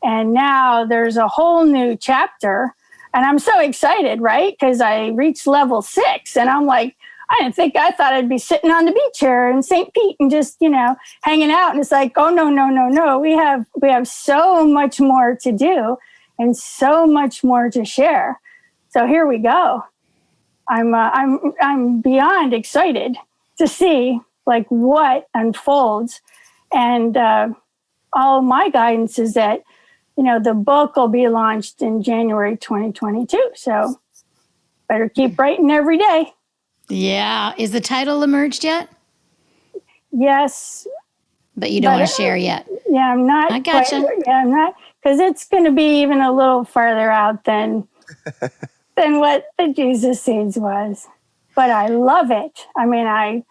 and now there's a whole new chapter. And I'm so excited, right? Because I reached level 6, and I'm like, I thought I'd be sitting on the beach here in St. Pete and just, hanging out. And it's like, oh, no. We have so much more to do and so much more to share. So here we go. I'm beyond excited to see like what unfolds. And all my guidance is that, the book will be launched in January 2022. So better keep writing every day. Yeah. Is the title emerged yet? Yes. But you don't want to share yet. Yeah, I'm not. I gotcha. I'm not, because it's going to be even a little farther out than what the Jesus Seeds was. But I love it. I mean, I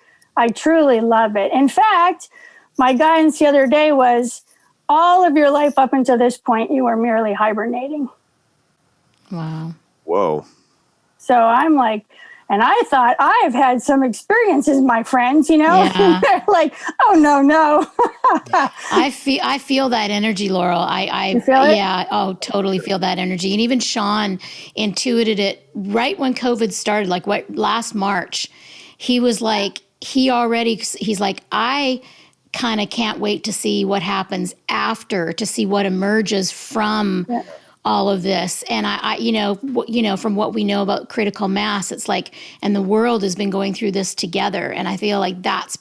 truly love it. In fact, my guidance the other day was, all of your life up until this point, you were merely hibernating. Wow. Whoa. So I'm like, and I thought, I've had some experiences, my friends, Yeah. They're like, oh, no. I feel that energy, Laurel. You feel it? Yeah. Oh, totally feel that energy. And even Sean intuited it right when COVID started, like last March. He was like, he's like, I kind of can't wait to see what happens after, to see what emerges from all of this. And I from what we know about critical mass, it's like, and the world has been going through this together. And I feel like that's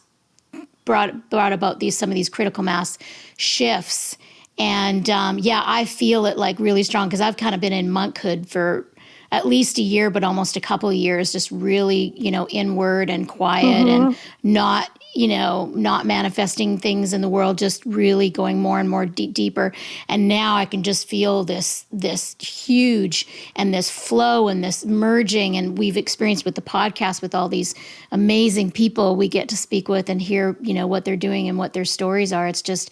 brought about some of these critical mass shifts. And I feel it like really strong, because I've kind of been in monkhood at least a year, but almost a couple of years, just really, inward and quiet and not, not manifesting things in the world, just really going more and more deeper. And now I can just feel this huge and this flow and this merging. And we've experienced with the podcast with all these amazing people we get to speak with and hear, what they're doing and what their stories are. It's just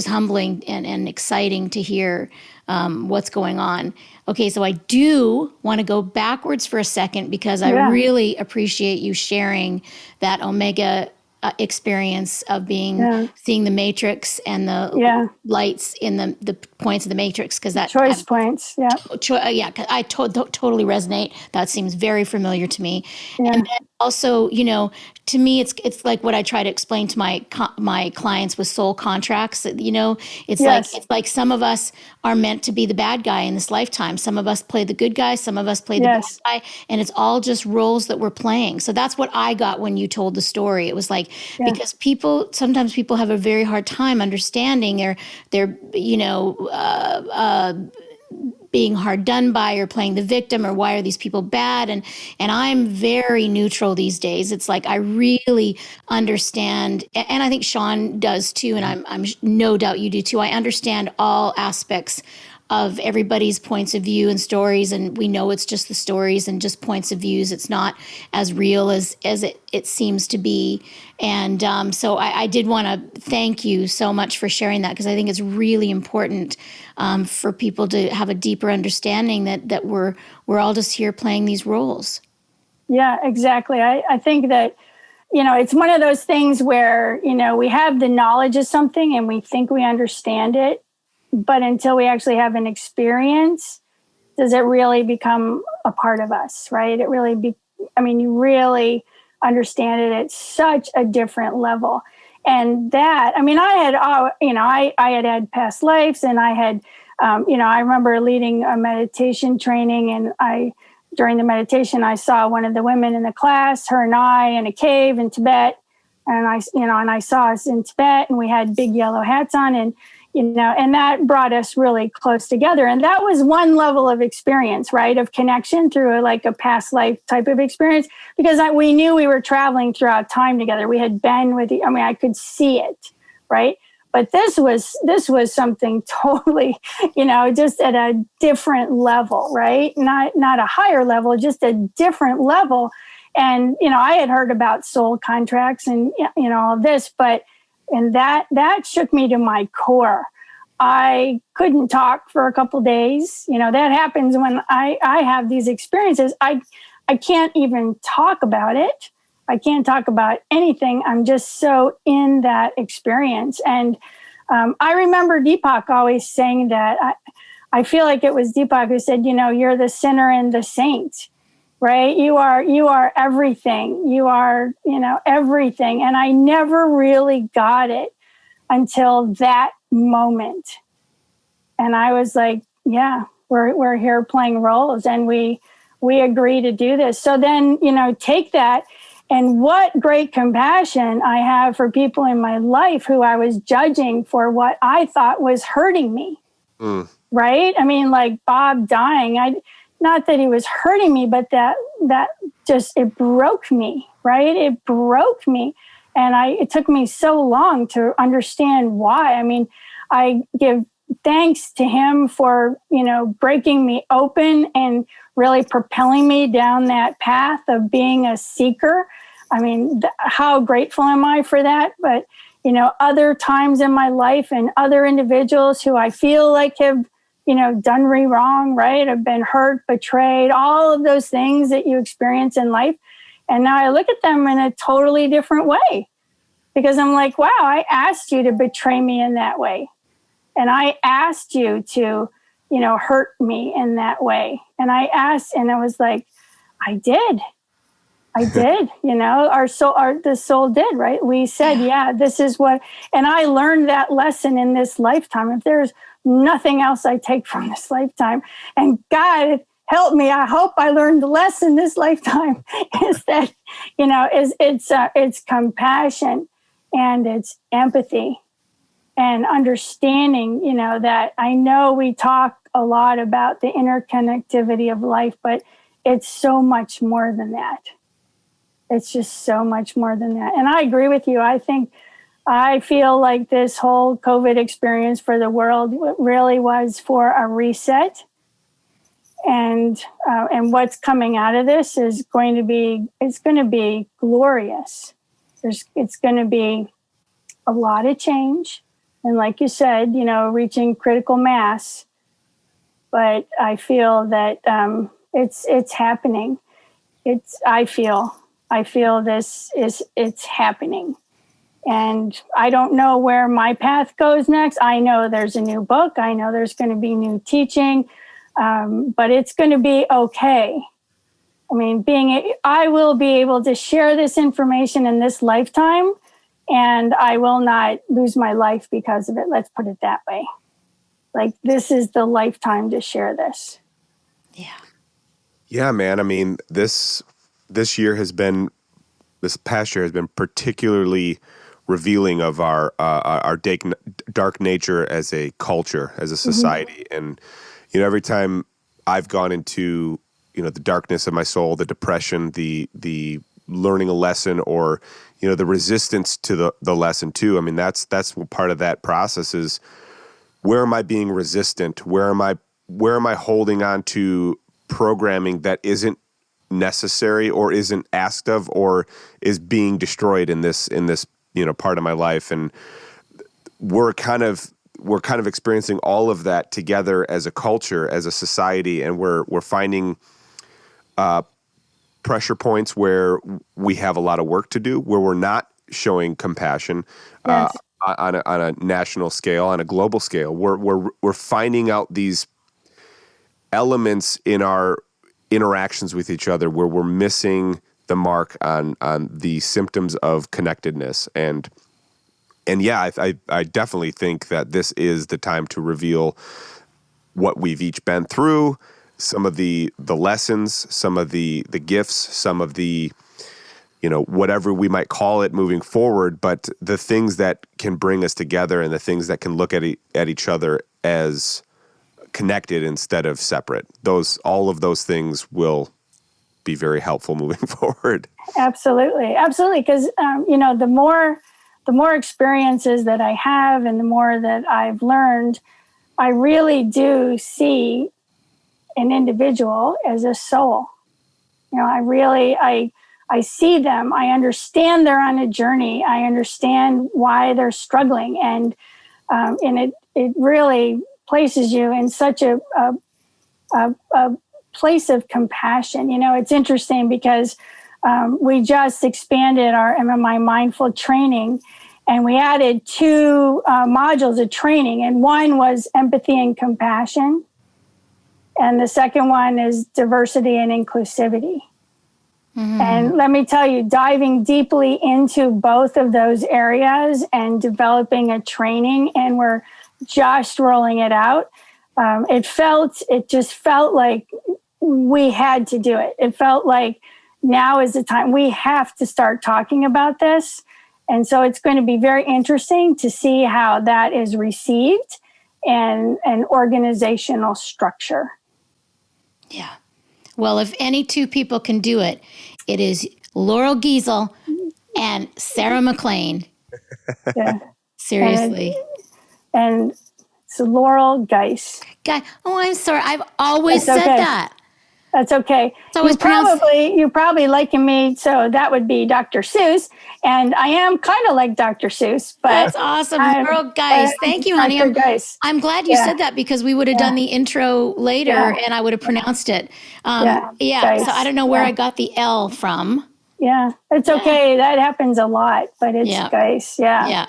humbling and exciting to hear what's going on. Okay, so I do want to go backwards for a second because I really appreciate you sharing that Omega experience of seeing the matrix and the lights in the points of the matrix, because that choice points, I totally resonate. That seems very familiar to me. And then also, to me, it's like what I try to explain to my clients with soul contracts. It's like some of us are meant to be the bad guy in this lifetime. Some of us play the good guy. Some of us play the bad guy, and it's all just roles that we're playing. So that's what I got when you told the story. It was like because sometimes people have a very hard time understanding they're being hard done by or playing the victim, or why are these people bad? And I'm very neutral these days. It's like I really understand, and I think Sean does too, and I'm no doubt you do too. I understand all aspects of everybody's points of view and stories, and we know it's just the stories and just points of views. It's not as real as it seems to be. And so I did want to thank you so much for sharing that, because I think it's really important for people to have a deeper understanding that we're all just here playing these roles. Yeah, exactly. I think that, it's one of those things where, we have the knowledge of something and we think we understand it, but until we actually have an experience, does it really become a part of us, right? You really understand it at such a different level. And that, I had past lives, and I had, I remember leading a meditation training, and during the meditation, I saw one of the women in the class, her and I, in a cave in Tibet. And I saw us in Tibet, and we had big yellow hats on, and that brought us really close together. And that was one level of experience, right? Of connection through a past life type of experience, because we knew we were traveling throughout time together. We had been I could see it, right? But this was something totally, just at a different level, right? Not a higher level, just a different level. And, I had heard about soul contracts and, all of this, and that shook me to my core. I couldn't talk for a couple days. That happens when I have these experiences. I can't even talk about it. I can't talk about anything. I'm just so in that experience. And I remember Deepak always saying that. I feel like it was Deepak who said, you're the sinner and the saint. Right? You are everything. You are, everything. And I never really got it until that moment. And I was like, yeah, we're here playing roles, and we agree to do this. So then, take that, and what great compassion I have for people in my life who I was judging for what I thought was hurting me. Right? Like Bob dying, not that he was hurting me, but that just, it broke me, right? It broke me. And it took me so long to understand why. I give thanks to him for, breaking me open and really propelling me down that path of being a seeker. How grateful am I for that? But, other times in my life and other individuals who I feel like have done me wrong, right? I've been hurt, betrayed, all of those things that you experience in life. And now I look at them in a totally different way, because I'm like, wow, I asked you to betray me in that way. And I asked you to, hurt me in that way. And I asked, and I was like, I did, the soul did, right? We said, yeah, this is what, and I learned that lesson in this lifetime. If there's nothing else I take from this lifetime, and God help me, I hope I learned the lesson this lifetime, is that, it's compassion, and it's empathy, and understanding, that I know we talk a lot about the interconnectivity of life, but it's so much more than that. It's just so much more than that. And I agree with you. I feel like this whole COVID experience for the world really was for a reset. And what's coming out of this is going to be glorious. It's going to be a lot of change. And like you said, reaching critical mass. But I feel that it's happening. I feel it's happening. And I don't know where my path goes next. I know there's a new book. I know there's going to be new teaching, but it's going to be okay. I mean, I will be able to share this information in this lifetime, and I will not lose my life because of it. Let's put it that way. Like, this is the lifetime to share this. Yeah. Yeah, man. I mean, this past year has been particularly revealing of our dark nature as a culture, as a society. And, every time I've gone into, the darkness of my soul, the depression, the learning a lesson, or, the resistance to the lesson too. I mean, that's part of that process is, where am I being resistant? Where am I holding on to programming that isn't necessary or isn't asked of or is being destroyed in this part of my life? And we're kind of experiencing all of that together as a culture, as a society, and we're finding pressure points where we have a lot of work to do, where we're not showing compassion. Yes. On a national scale, on a global scale. We're finding out these elements in our interactions with each other where we're missing the mark on the symptoms of connectedness. And yeah, I definitely think that this is the time to reveal what we've each been through, some of the lessons, some of the gifts, some of the whatever we might call it moving forward, but the things that can bring us together and the things that can look at each other as connected instead of separate. All of those things will be very helpful moving forward. Absolutely. Because, the more experiences that I have and the more that I've learned, I really do see an individual as a soul. I see them. I understand they're on a journey. I understand why they're struggling. And it really places you in such a place of compassion. It's interesting because we just expanded our MMI mindful training, and we added 2 modules of training. And one was empathy and compassion. And the second one is diversity and inclusivity. Mm-hmm. And let me tell you, diving deeply into both of those areas and developing a training, and we're just rolling it out. It just felt like we had to do it. It felt like now is the time. We have to start talking about this. And so it's going to be very interesting to see how that is received and an organizational structure. Yeah. Well, if any 2 people can do it, it is Laurel Geise and Sarah McLean. Yeah. Seriously. And it's Laurel Geise. Oh, I'm sorry. I've always said that. That's okay. You probably liken me, so that would be Dr. Seuss, and I am kind of like Dr. Seuss. But that's awesome, Laurel Geise. Thank you, honey. I'm glad you said that because we would have done the intro later, and I would have pronounced it. Geise. So I don't know where I got the L from. Yeah, it's okay. That happens a lot, but it's Geise. Yeah.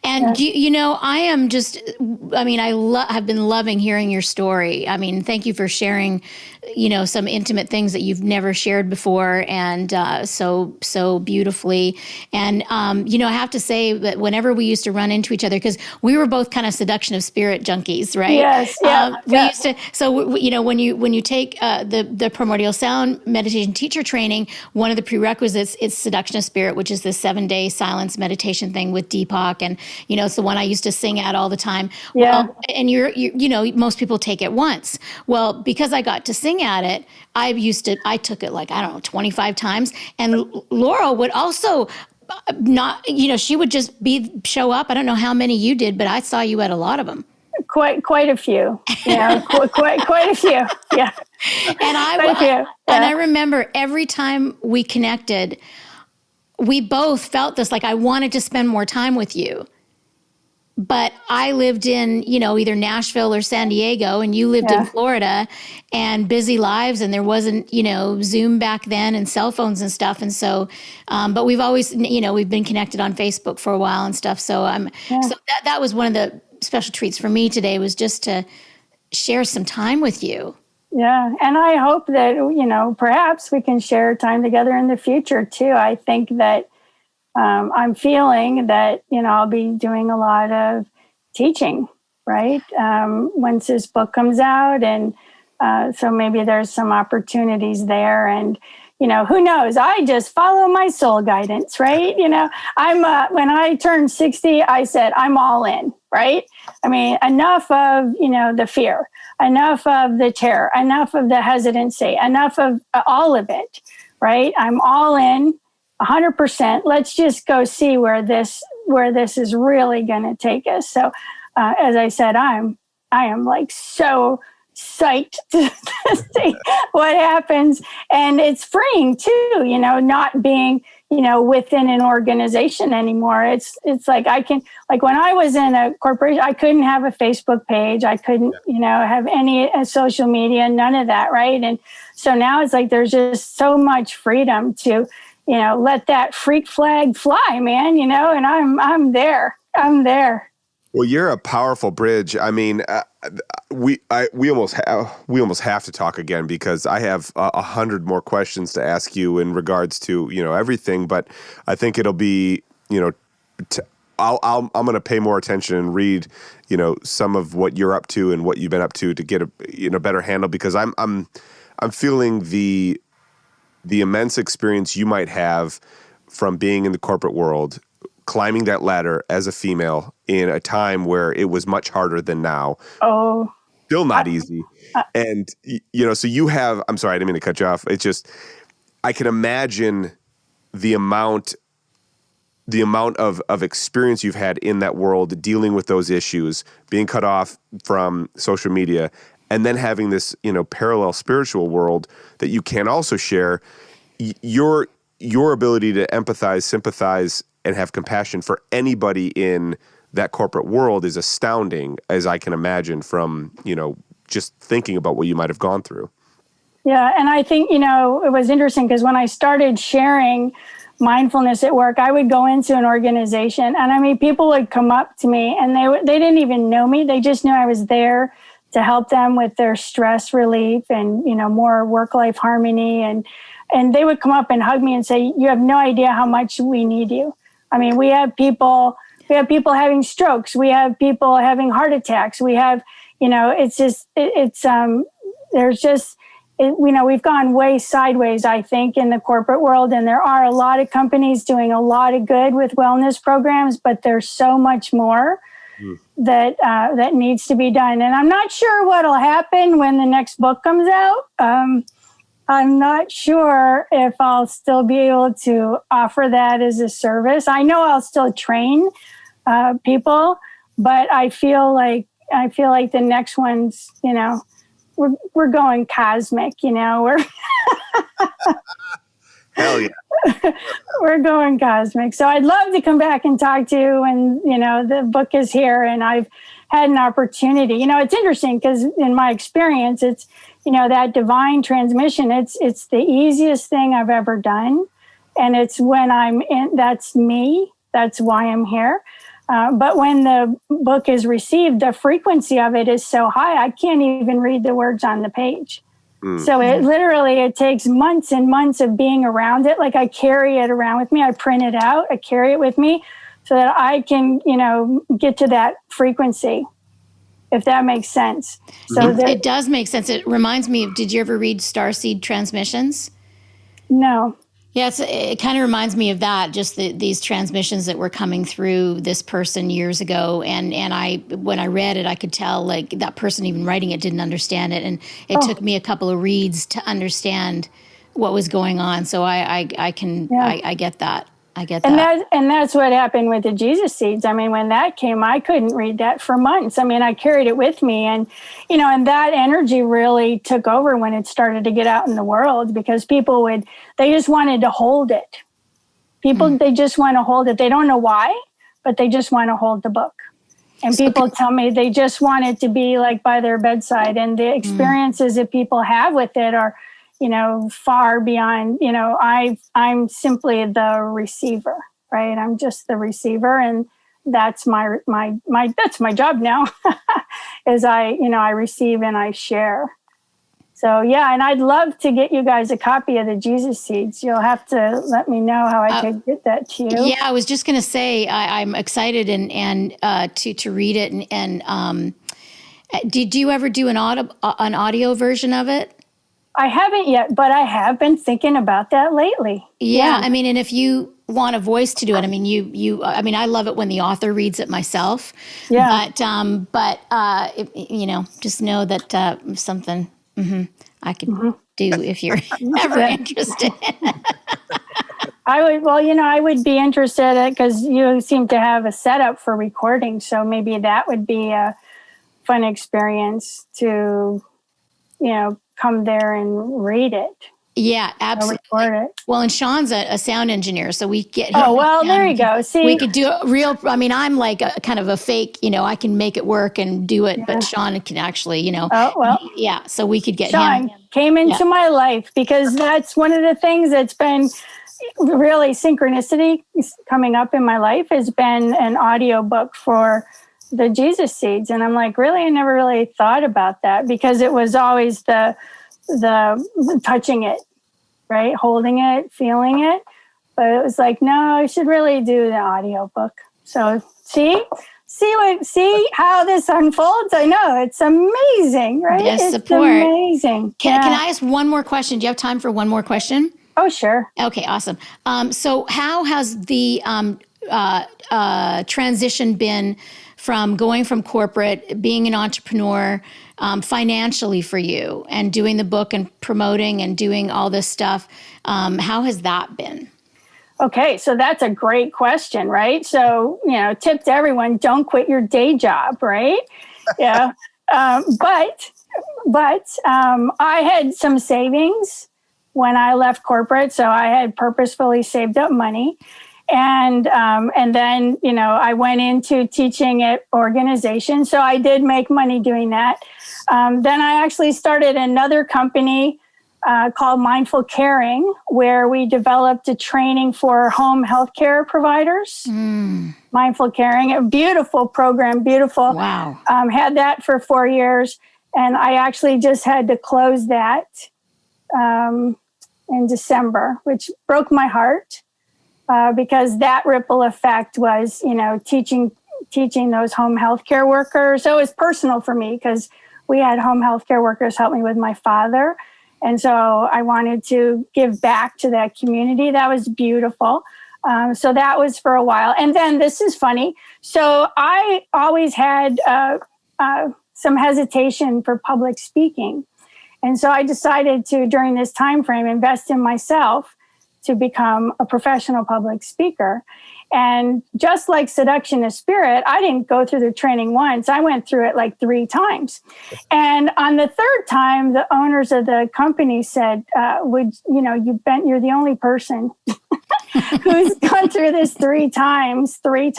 And I am just, have been loving hearing your story. I mean, thank you for sharing, some intimate things that you've never shared before, and so beautifully. And, I have to say that whenever we used to run into each other, because we were both kind of seduction of spirit junkies, right? Yes. Yeah. We used to, so, when you take the primordial sound meditation teacher training, one of the prerequisites is seduction of spirit, which is the 7-day silence meditation thing with Deepak walk. And, it's the one I used to sing at all the time. Yeah. Well, and most people take it once. Well, because I got to sing at it, I took it like, I don't know, 25 times. And Laurel would also not, she would just show up. I don't know how many you did, but I saw you at a lot of them. Quite a few. Yeah, quite a few. Yeah. And I remember every time we connected, we both felt this, like I wanted to spend more time with you. But I lived in, either Nashville or San Diego, and you lived in Florida, and busy lives, and there wasn't, Zoom back then and cell phones and stuff. And so, but we've always, we've been connected on Facebook for a while and stuff. So so that was one of the special treats for me today, was just to share some time with you. Yeah. And I hope that, perhaps we can share time together in the future too. I think that I'm feeling that, I'll be doing a lot of teaching, right? Once this book comes out. And so maybe there's some opportunities there. And, who knows? I just follow my soul guidance, right? I'm when I turned 60, I said, I'm all in, right? I mean, enough of, the fear, enough of the terror, enough of the hesitancy, enough of all of it, right? I'm all in. 100%. Let's just go see where this is really going to take us. So, as I said, I am like so psyched to see what happens, and it's freeing too. Not being within an organization anymore. It's like I can, like when I was in a corporation, I couldn't have a Facebook page. I couldn't have any social media, none of that, right? And so now it's like there's just so much freedom to let that freak flag fly, man, and I'm there. Well, you're a powerful bridge. I mean, we almost have to talk again, because I have 100 more questions to ask you in regards to, everything, but I think it'll be, I'm going to pay more attention and read, some of what you're up to and what you've been up to get a better handle, because I'm feeling the immense experience you might have from being in the corporate world, climbing that ladder as a female in a time where it was much harder than now. Oh, still not easy. And, so you have, I'm sorry, I didn't mean to cut you off. It's just, I can imagine the amount of experience you've had in that world, dealing with those issues, being cut off from social media, and then having this, parallel spiritual world that you can also share. Your ability to empathize, sympathize, and have compassion for anybody in that corporate world is astounding, as I can imagine from, just thinking about what you might have gone through. Yeah. And I think, it was interesting because when I started sharing mindfulness at work, I would go into an organization, and I mean, people would come up to me, and they didn't even know me. They just knew I was there to help them with their stress relief and, more work-life harmony. And they would come up and hug me and say, you have no idea how much we need you. I mean, we have people having strokes. We have people having heart attacks. We have, we've gone way sideways, I think, in the corporate world. And there are a lot of companies doing a lot of good with wellness programs, but there's so much more that needs to be done. And I'm not sure what'll happen when the next book comes out. I'm not sure if I'll still be able to offer that as a service. I know I'll still train people, but I feel like the next one's, we're going cosmic, we're Hell yeah. we're going cosmic. So I'd love to come back and talk to you when, the book is here and I've had an opportunity. It's interesting because in my experience, it's, that divine transmission, it's the easiest thing I've ever done. And it's when I'm in, that's me. That's why I'm here. But when the book is received, the frequency of it is so high, I can't even read the words on the page. So it takes months and months of being around it. Like I carry it around with me. I print it out. I carry it with me so that I can, get to that frequency, if that makes sense. So it does make sense. It reminds me of, did you ever read Starseed Transmissions? No. Yeah, it kind of reminds me of that, just these transmissions that were coming through this person years ago. And when I read it, I could tell like that person even writing it didn't understand it. And it took me a couple of reads to understand what was going on. So I get that. I get that. And that's what happened with the Jesus seeds. I mean, when that came, I couldn't read that for months. I mean, I carried it with me, and and that energy really took over when it started to get out in the world, because they just wanted to hold it. They just want to hold it. They don't know why, but they just want to hold the book. And people tell me they just want it to be like by their bedside, and the experiences that people have with it are far beyond, I'm simply the receiver, right? I'm just the receiver. And that's that's my job now is I receive and I share. So, yeah. And I'd love to get you guys a copy of the Jesus Seeds. You'll have to let me know how I could get that to you. Yeah. I was just going to say, I'm excited and to read it. And did you ever do an audio version of it? I haven't yet, but I have been thinking about that lately. Yeah. I mean, and if you want a voice to do it, I mean, I love it when the author reads it myself. Yeah. But just know that something I could do if you're ever interested. I would be interested because you seem to have a setup for recording. So maybe that would be a fun experience to, come there and read it. Yeah, absolutely. Record it. Well, and Sean's a sound engineer, so we get. There you go. See, we could do a real. I mean, I'm like a kind of a fake. I can make it work and do it, but Sean can actually. Yeah. So we could get Sean him. Came into my life because that's one of the things that's been really synchronicity coming up in my life has been an audio book for the Jesus Seeds. And I'm like, really? I never really thought about that because it was always the touching it, right? Holding it, feeling it. But it was like, no, I should really do the audio book. So see how this unfolds? I know it's amazing, right? Yes, it's support. Amazing. Can I ask one more question? Do you have time for one more question? Oh, sure. Okay, awesome. So how has the transition been from going from corporate, being an entrepreneur, financially for you, and doing the book and promoting and doing all this stuff? How has that been? Okay, so that's a great question, right? So, tip to everyone, don't quit your day job, right? Yeah. But I had some savings when I left corporate, so I had purposefully saved up money. And then, I went into teaching at organizations. So I did make money doing that. Then I actually started another company called Mindful Caring, where we developed a training for home healthcare providers. Mindful Caring, a beautiful program, beautiful. Wow. Had that for 4 years. And I actually just had to close that in December, which broke my heart. Because that ripple effect was, teaching those home healthcare workers. So it was personal for me because we had home healthcare workers help me with my father. And so I wanted to give back to that community. That was beautiful. So that was for a while. And then this is funny. So I always had some hesitation for public speaking. And so I decided to, during this time frame, invest in myself to become a professional public speaker. And just like Seduction of Spirit, I didn't go through the training once. I went through it like 3 times. And on the 3rd time, the owners of the company said, you're the only person who's gone through this 3 times, 3.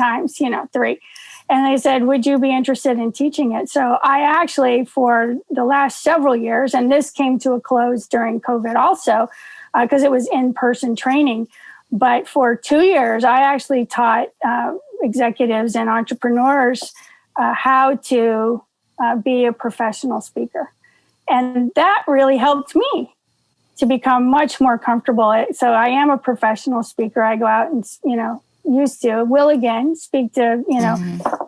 And they said, would you be interested in teaching it? So I actually, for the last several years, and this came to a close during COVID also, because it was in-person training. But for 2 years, I actually taught executives and entrepreneurs how to be a professional speaker. And that really helped me to become much more comfortable. So I am a professional speaker. I go out and, will again speak to,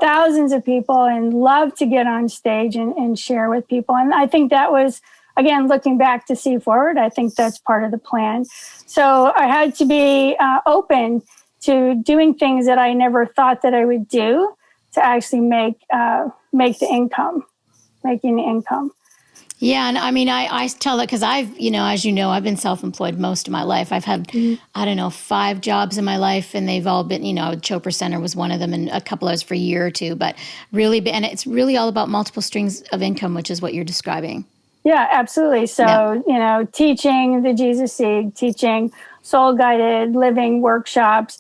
thousands of people and love to get on stage and share with people. And I think that was again, looking back to see forward, I think that's part of the plan. So I had to be open to doing things that I never thought that I would do to actually make the income, making the income. Yeah, and I mean, I tell that because I've, as you know, I've been self-employed most of my life. I've had, I don't know, 5 jobs in my life, and they've all been, Chopra Center was one of them, and a couple others for a year or two. But really, and it's really all about multiple streams of income, which is what you're describing. Yeah, absolutely. So, teaching the Jesus Seed, teaching soul-guided living workshops,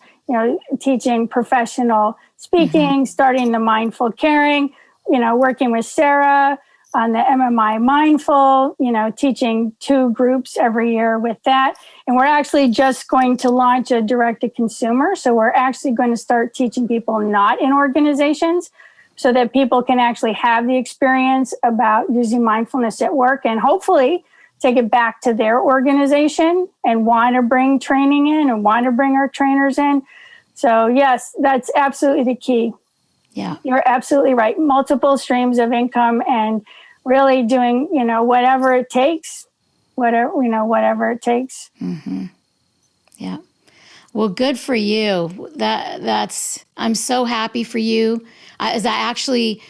teaching professional speaking, starting the mindful caring, working with Sarah on the MMI Mindful, teaching 2 groups every year with that. And we're actually just going to launch a direct-to-consumer. So we're actually going to start teaching people not in organizations so that people can actually have the experience about using mindfulness at work and hopefully take it back to their organization and want to bring training in and want to bring our trainers in. So yes, that's absolutely the key. Yeah. You're absolutely right. Multiple streams of income and really doing, whatever it takes, whatever it takes. Mm-hmm. Yeah. Well, good for you. I'm so happy for you. As I actually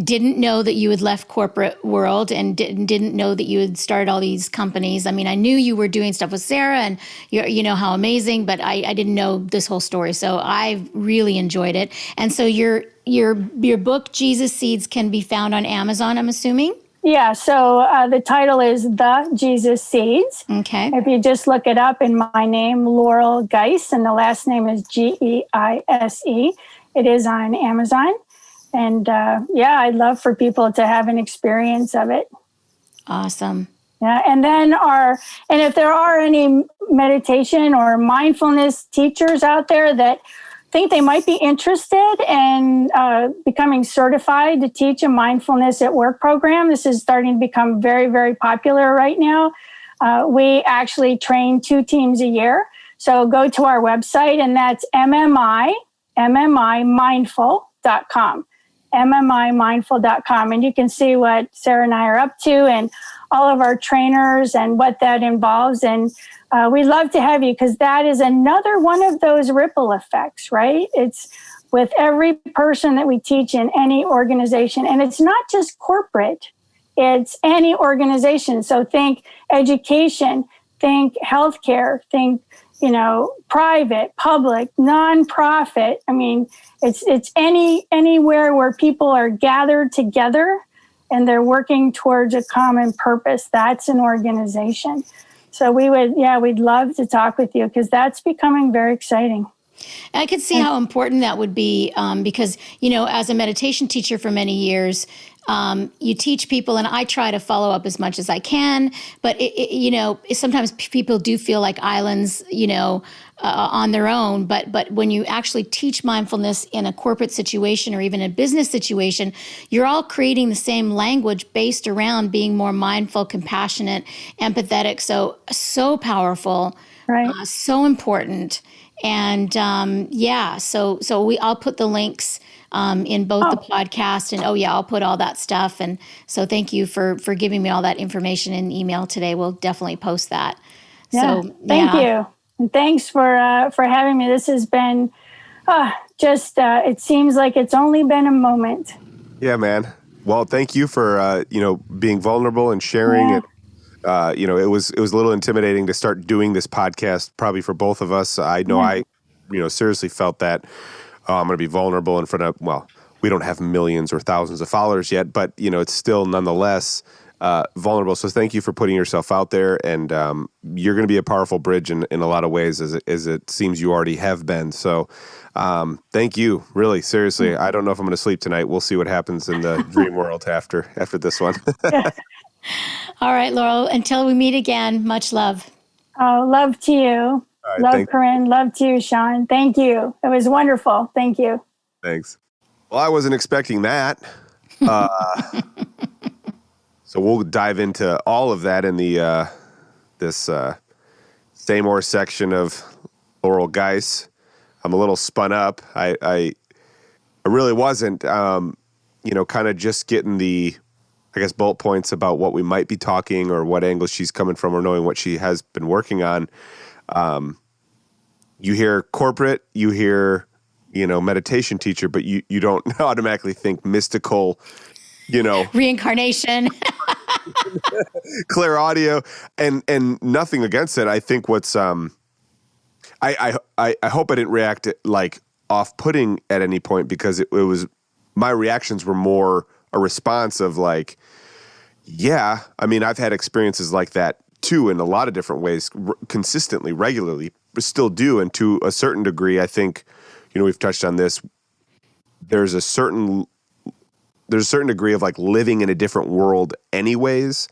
didn't know that you had left corporate world and didn't know that you had started all these companies. I mean, I knew you were doing stuff with Sarah and how amazing, but I didn't know this whole story. So I really enjoyed it. And so your book, Jesus Seeds, can be found on Amazon, I'm assuming? Yeah, so the title is The Jesus Seeds. Okay. If you just look it up in my name, Laurel Geise, and the last name is Geise. It is on Amazon. And I'd love for people to have an experience of it. Awesome. Yeah, and if there are any meditation or mindfulness teachers out there that think they might be interested in becoming certified to teach a mindfulness at work program, this is starting to become very, very popular right now. We actually train 2 teams a year. So go to our website, and that's mmimindful.com. mmimindful.com, and you can see what Sarah and I are up to and all of our trainers and what that involves. And we'd love to have you because that is another one of those ripple effects, right? It's with every person that we teach in any organization. And it's not just corporate, it's any organization. So think education, think healthcare, think private, public, nonprofit. I mean, it's anywhere where people are gathered together and they're working towards a common purpose. That's an organization. So we'd love to talk with you because that's becoming very exciting. I could see how important that would be because, as a meditation teacher for many years, you teach people, and I try to follow up as much as I can. But sometimes people do feel like islands, on their own. But when you actually teach mindfulness in a corporate situation or even a business situation, you're all creating the same language based around being more mindful, compassionate, empathetic. So powerful, right? So important. And I'll put the links in both the podcast and I'll put all that stuff. And so thank you for giving me all that information in email today. We'll definitely post that. Yeah, thank you. And thanks for having me. This has been it seems like it's only been a moment. Yeah, man. Well, thank you for, being vulnerable and sharing it. It was a little intimidating to start doing this podcast, probably for both of us. I know I seriously felt that I'm going to be vulnerable in front of, we don't have millions or thousands of followers yet, but, it's still nonetheless vulnerable. So thank you for putting yourself out there. And you're going to be a powerful bridge in a lot of ways, as it seems you already have been. So thank you. Really, seriously. I don't know if I'm going to sleep tonight. We'll see what happens in the dream world after this one. All right, Laurel, until we meet again, much love. Oh, love to you. Right, love, Corinne. Love to you, Sean. Thank you. It was wonderful. Thank you. Thanks. Well, I wasn't expecting that. So we'll dive into all of that in the this Say More section of Laurel Geise. I'm a little spun up. I really wasn't, kind of just getting the I guess, bullet points about what we might be talking or what angle she's coming from or knowing what she has been working on. You hear corporate, you hear, meditation teacher, but you don't automatically think mystical, Reincarnation. clear audio, and nothing against it. I think what's I hope I didn't react like off-putting at any point, because it was, my reactions were more a response of like, yeah, I mean, I've had experiences like that too in a lot of different ways, consistently, regularly, but still do. And to a certain degree, I think, we've touched on this. There's a certain degree of like living in a different world anyways.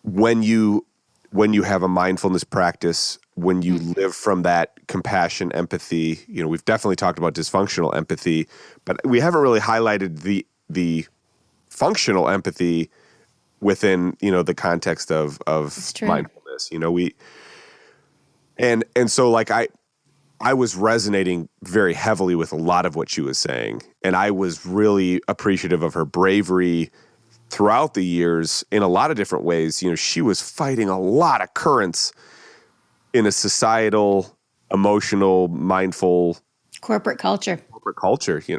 When you have a mindfulness practice, when you live from that compassion, empathy, we've definitely talked about dysfunctional empathy, but we haven't really highlighted the functional empathy within, the context of mindfulness. So like I was resonating very heavily with a lot of what she was saying, and I was really appreciative of her bravery throughout the years in a lot of different ways. She was fighting a lot of currents in a societal, emotional, mindful Corporate culture,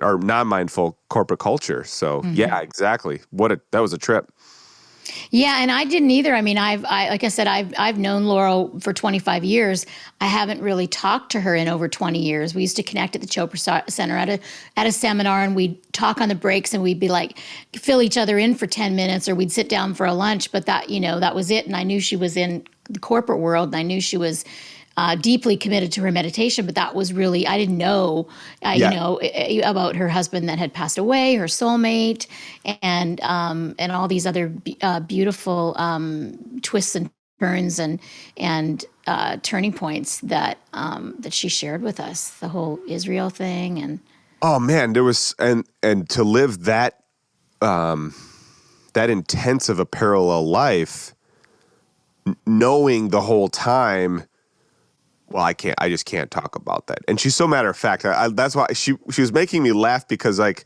or non-mindful corporate culture. So yeah, exactly. That was a trip. Yeah, and I didn't either. I mean, like I said, I've known Laurel for 25 years. I haven't really talked to her in over 20 years. We used to connect at the Chopra Center at a seminar, and we'd talk on the breaks, and we'd be like, fill each other in for 10 minutes, or we'd sit down for a lunch. But that was it. And I knew she was in the corporate world, and I knew she was deeply committed to her meditation, but that was really, I didn't know, about her husband that had passed away, her soulmate, and all these other beautiful twists and turns and turning points that she shared with us. The whole Israel thing, and oh man, there was and to live that intense of a parallel life, knowing the whole time. Well, I just can't talk about that. And she's so matter of fact. That's why she was making me laugh, because like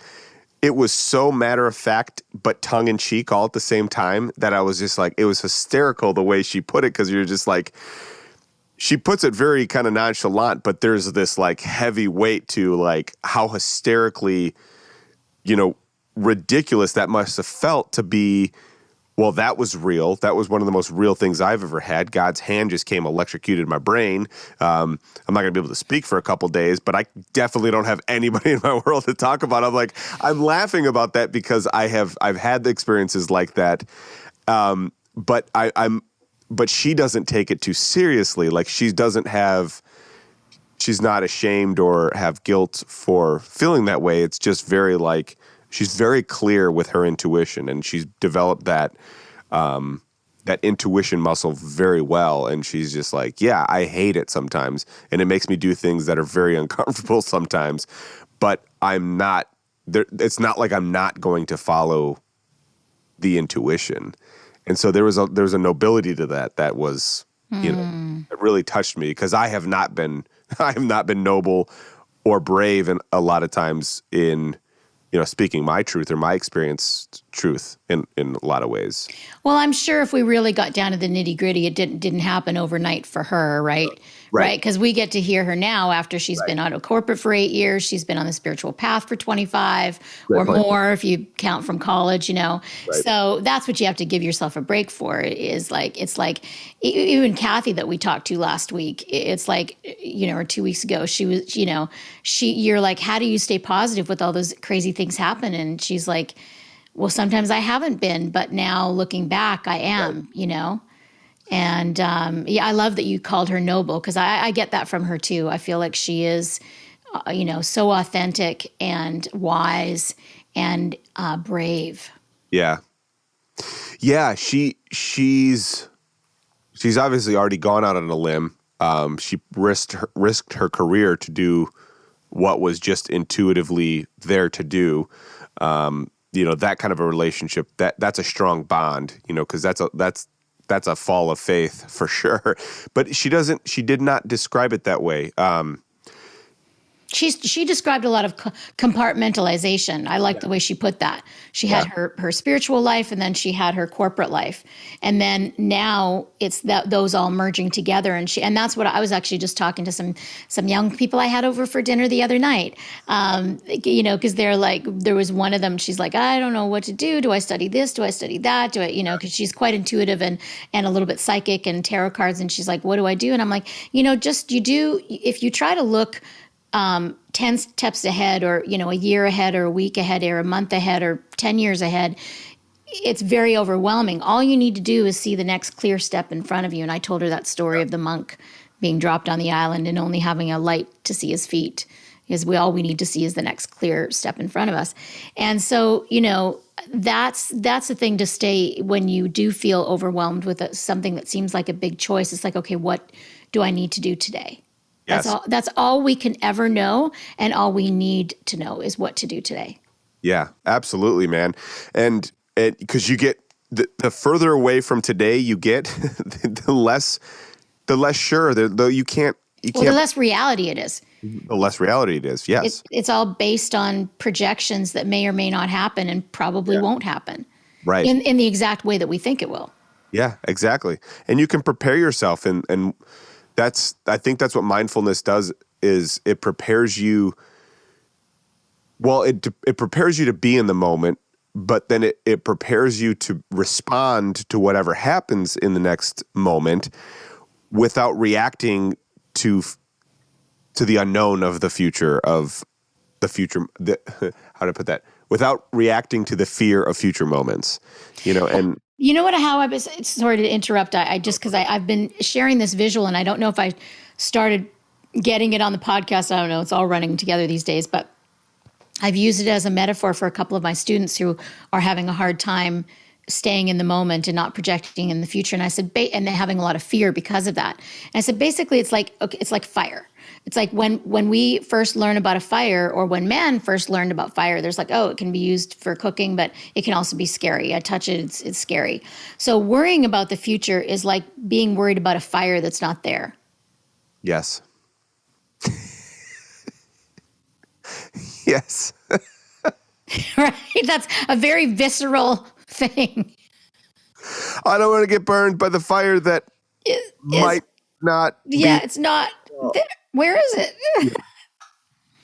it was so matter of fact, but tongue in cheek all at the same time, that I was just like, it was hysterical the way she put it. Cause you're just like, she puts it very kind of nonchalant, but there's this like heavy weight to like how hysterically, ridiculous that must have felt to be. Well, that was real. That was one of the most real things I've ever had. God's hand just came electrocuted my brain. I'm not going to be able to speak for a couple days, but I definitely don't have anybody in my world to talk about. I'm laughing about that because I've had the experiences like that. But she doesn't take it too seriously. Like she's not ashamed or have guilt for feeling that way. It's just very like, she's very clear with her intuition, and she's developed that intuition muscle very well. And she's just like, yeah, I hate it sometimes, and it makes me do things that are very uncomfortable sometimes, but I'm not there. It's not like I'm not going to follow the intuition. And so there was a nobility to that was, it really touched me, because I have not been noble or brave in a lot of times in, speaking my truth or my experienced truth in a lot of ways. Well, I'm sure if we really got down to the nitty gritty, it didn't happen overnight for her, right? Right. Because we get to hear her now after she's been out of corporate for 8 years. She's been on the spiritual path for 25 or more, if you count from college, Right. So that's what you have to give yourself a break for. It's like even Kathy that we talked to last week, it's like, or 2 weeks ago, she was, you're like, how do you stay positive with all those crazy things happen? And she's like, well, sometimes I haven't been, but now looking back, I am, And I love that you called her noble, because I get that from her too. I feel like she is, so authentic and wise and brave. Yeah. Yeah. She's obviously already gone out on a limb. She risked her career to do what was just intuitively there to do. That kind of a relationship, that's a strong bond, because that's a fall of faith for sure. But she did not describe it that way. She described a lot of compartmentalization. I like the way she put that. She had her spiritual life, and then she had her corporate life, and then now it's those all merging together. And that's what I was actually just talking to some young people I had over for dinner the other night. Because they're like, there was one of them. She's like, I don't know what to do. Do I study this? Do I study that? Do I, because she's quite intuitive and a little bit psychic and tarot cards. And she's like, what do I do? And I'm like, if you try to look 10 steps ahead, or, a year ahead, or a week ahead, or a month ahead, or 10 years ahead, it's very overwhelming. All you need to do is see the next clear step in front of you. And I told her that story of the monk being dropped on the island and only having a light to see his feet, because all we need to see is the next clear step in front of us. And so, that's the thing to stay when you do feel overwhelmed with something that seems like a big choice. It's like, okay, what do I need to do today? Yes. That's all we can ever know, and all we need to know is what to do today. Yeah, absolutely, man. And because you get the further away from today you get, the less sure. Though you can't. The less reality it is. The less reality it is. Yes, it's all based on projections that may or may not happen, and probably won't happen. Right. In the exact way that we think it will. Yeah, exactly. And you can prepare yourself, and I think that's what mindfulness does, is it prepares you. Well, it prepares you to be in the moment, but then it prepares you to respond to whatever happens in the next moment without reacting to the unknown of the future, how to put that? Without reacting to the fear of future moments, and how I was, sorry to interrupt. I just, because I've been sharing this visual, and I don't know if I started getting it on the podcast. I don't know. It's all running together these days, but I've used it as a metaphor for a couple of my students who are having a hard time staying in the moment and not projecting in the future. And I said, and they're having a lot of fear because of that. And I said, basically, it's like fire. It's like when we first learn about a fire, or when man first learned about fire, there's like, oh, it can be used for cooking, but it can also be scary. I touch it, it's scary. So worrying about the future is like being worried about a fire that's not there. Yes. Yes. Right? That's a very visceral thing. I don't want to get burned by the fire that might not Yeah, be. it's not there. Where is it?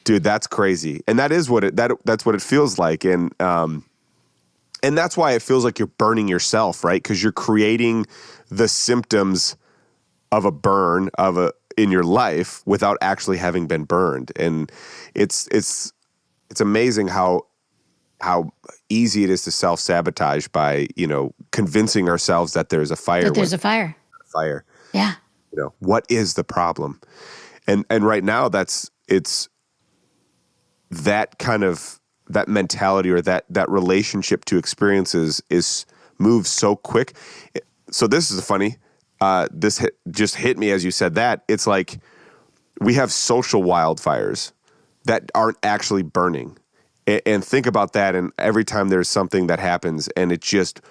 Dude, that's crazy. And that is that's what it feels like. And that's why it feels like you're burning yourself, right? Because you're creating the symptoms of a burn in your life without actually having been burned. And it's amazing how easy it is to self-sabotage by, convincing ourselves that there's a fire. That there's a fire. Fire. Yeah. What is the problem? And right now it's that kind of, that mentality, or that relationship to experiences moves so quick. So this is funny. This just hit me as you said that. It's like we have social wildfires that aren't actually burning. And think about that. And every time there's something that happens and it just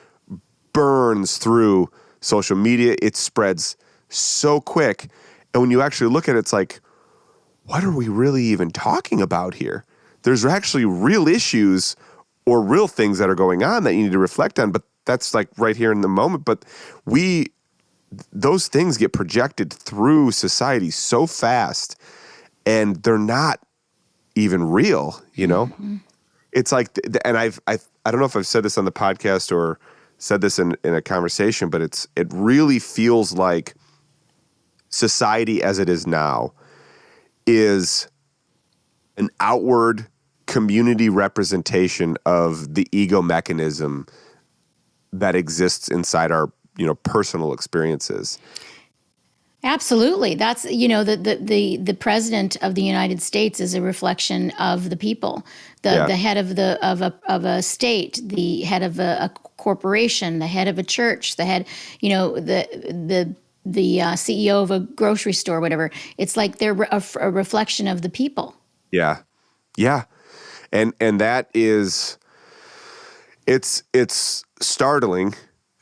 burns through social media, it spreads so quick. And when you actually look at it, it's like, what are we really even talking about here? There's actually real issues or real things that are going on that you need to reflect on, but that's like right here in the moment. But those things get projected through society so fast, and they're not even real, Mm-hmm. It's like, and I don't know if I've said this on the podcast or said this in a conversation, but it really feels like society as it is now is an outward community representation of the ego mechanism that exists inside our, personal experiences. Absolutely. That's, the president of the United States is a reflection of the people. The head of a state, the head of a corporation, the head of a church, the head, the CEO of a grocery store, whatever. It's like they're a reflection of the people. Yeah. Yeah. And that is, it's startling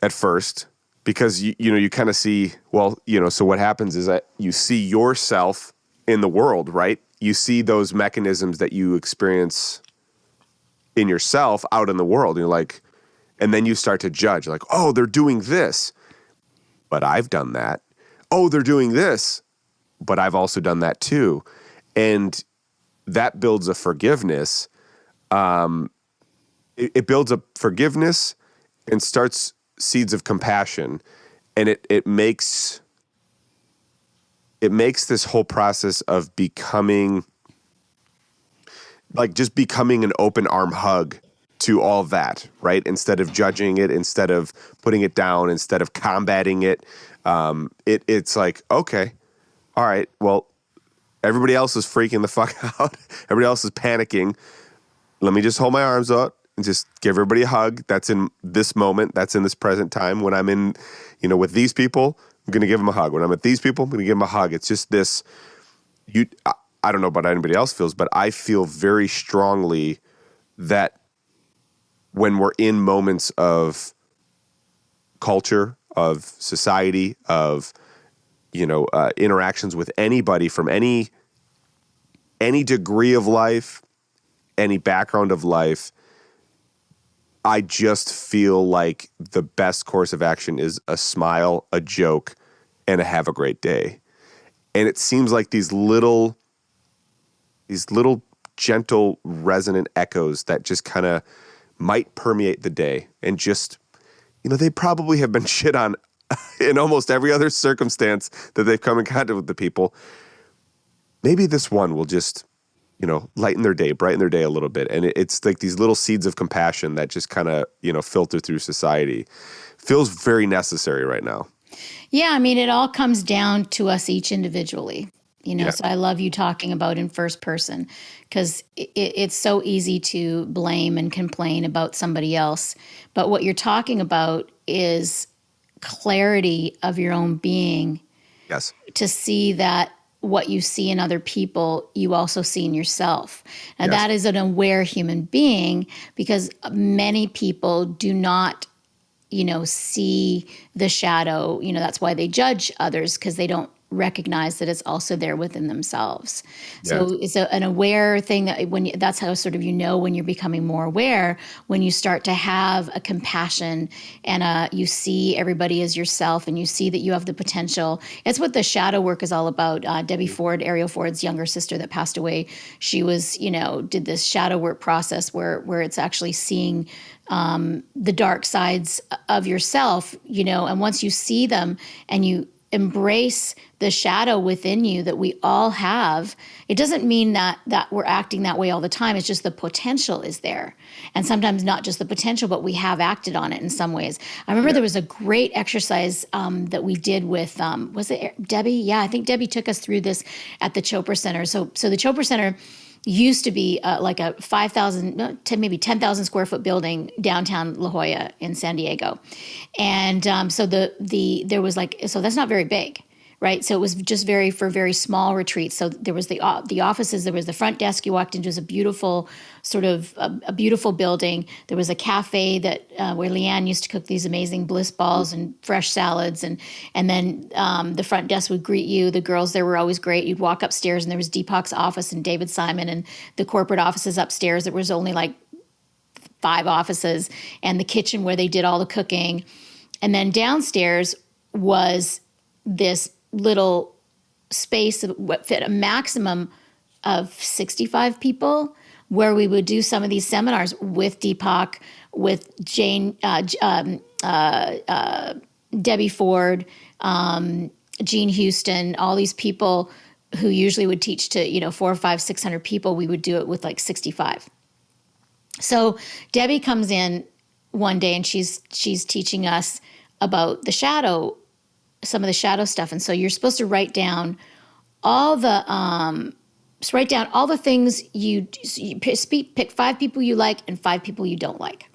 at first, because you kind of see, so what happens is that you see yourself in the world, right? you see those mechanisms that you experience in yourself out in the world. And you're like, and then you start to judge, like, oh, they're doing this, but I've done that. Oh, they're doing this, but I've also done that too. And that builds a forgiveness. It builds a forgiveness and starts seeds of compassion. And it makes this whole process of becoming, like, just becoming an open arm hug to all that, right? Instead of judging it, instead of putting it down, instead of combating it, it's like, okay, all right, well, everybody else is freaking the fuck out. Everybody else is panicking. Let me just hold my arms out and just give everybody a hug. That's in this moment. That's in this present time. When I'm in, with these people, I'm going to give them a hug. When I'm with these people, I'm going to give them a hug. It's just this, I don't know about anybody else feels, but I feel very strongly that when we're in moments of culture, of society, of, interactions with anybody from any degree of life, any background of life, I just feel like the best course of action is a smile, a joke, and a have a great day. And it seems like these little gentle, resonant echoes that just kind of might permeate the day. And just, they probably have been shit on in almost every other circumstance that they've come in contact with the people. Maybe this one will just, lighten their day, brighten their day a little bit. And it's like these little seeds of compassion that just kind of, filter through society. Feels very necessary right now. Yeah, I mean, it all comes down to us each individually. So I love you talking about in first person, because it's so easy to blame and complain about somebody else. But what you're talking about is clarity of your own being. Yes. To see that what you see in other people, you also see in yourself. And Yes. that is an aware human being, because many people do not, see the shadow. That's why they judge others, because they don't recognize that it's also there within themselves. So it's an aware thing that that's how sort of when you're becoming more aware, when you start to have a compassion and you see everybody as yourself, and you see that you have the potential. It's what the shadow work is all about. Debbie Ford, Ariel Ford's younger sister that passed away, she was, did this shadow work process where it's actually seeing the dark sides of yourself, and once you see them and you embrace the shadow within you that we all have, it doesn't mean that we're acting that way all the time. It's just the potential is there. And sometimes not just the potential, but we have acted on it in some ways. I remember there was a great exercise that we did with, was it Debbie? Yeah, I think Debbie took us through this at the Chopra Center. So the Chopra Center used to be like a 5,000, maybe 10,000 square foot building downtown La Jolla in San Diego. And so there was so that's not very big, right? So it was just for very small retreats. So there was the offices, there was the front desk you walked into, was a beautiful sort of a beautiful building. There was a cafe that where Leanne used to cook these amazing bliss balls and fresh salads, and then the front desk would greet you. The girls there were always great. You'd walk upstairs and there was Deepak's office and David Simon, and the corporate offices upstairs. There was only like 5 offices, and the kitchen where they did all the cooking. And then downstairs was this little space of what fit a maximum of 65 people, where we would do some of these seminars with Deepak, with Jane, Debbie Ford, Jean Houston, all these people who usually would teach to 400 or 500, 600 people. We would do it with like 65. So Debbie comes in one day and she's teaching us about the shadow, some of the shadow stuff. And so you're supposed to write down all the things pick 5 people you like and 5 people you don't like.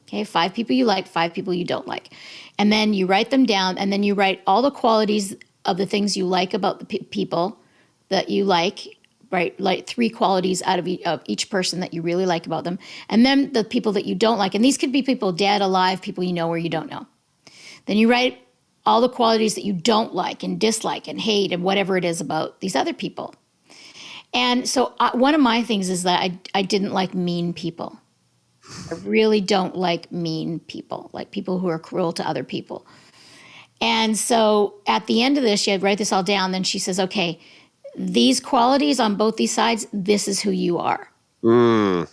Okay, 5 people you like, 5 people you don't like. And then you write them down, and then you write all the qualities of the things you like about the people that you like, right? Like 3 qualities out of each person that you really like about them. And then the people that you don't like. And these could be people dead, alive, people you know or you don't know. Then you write all the qualities that you don't like and dislike and hate and whatever it is about these other people. And so one of my things is that I didn't like mean people. I really don't like mean people, like people who are cruel to other people. And so at the end of this, she had write this all down. Then she says, okay, these qualities on both these sides, this is who you are. Mm.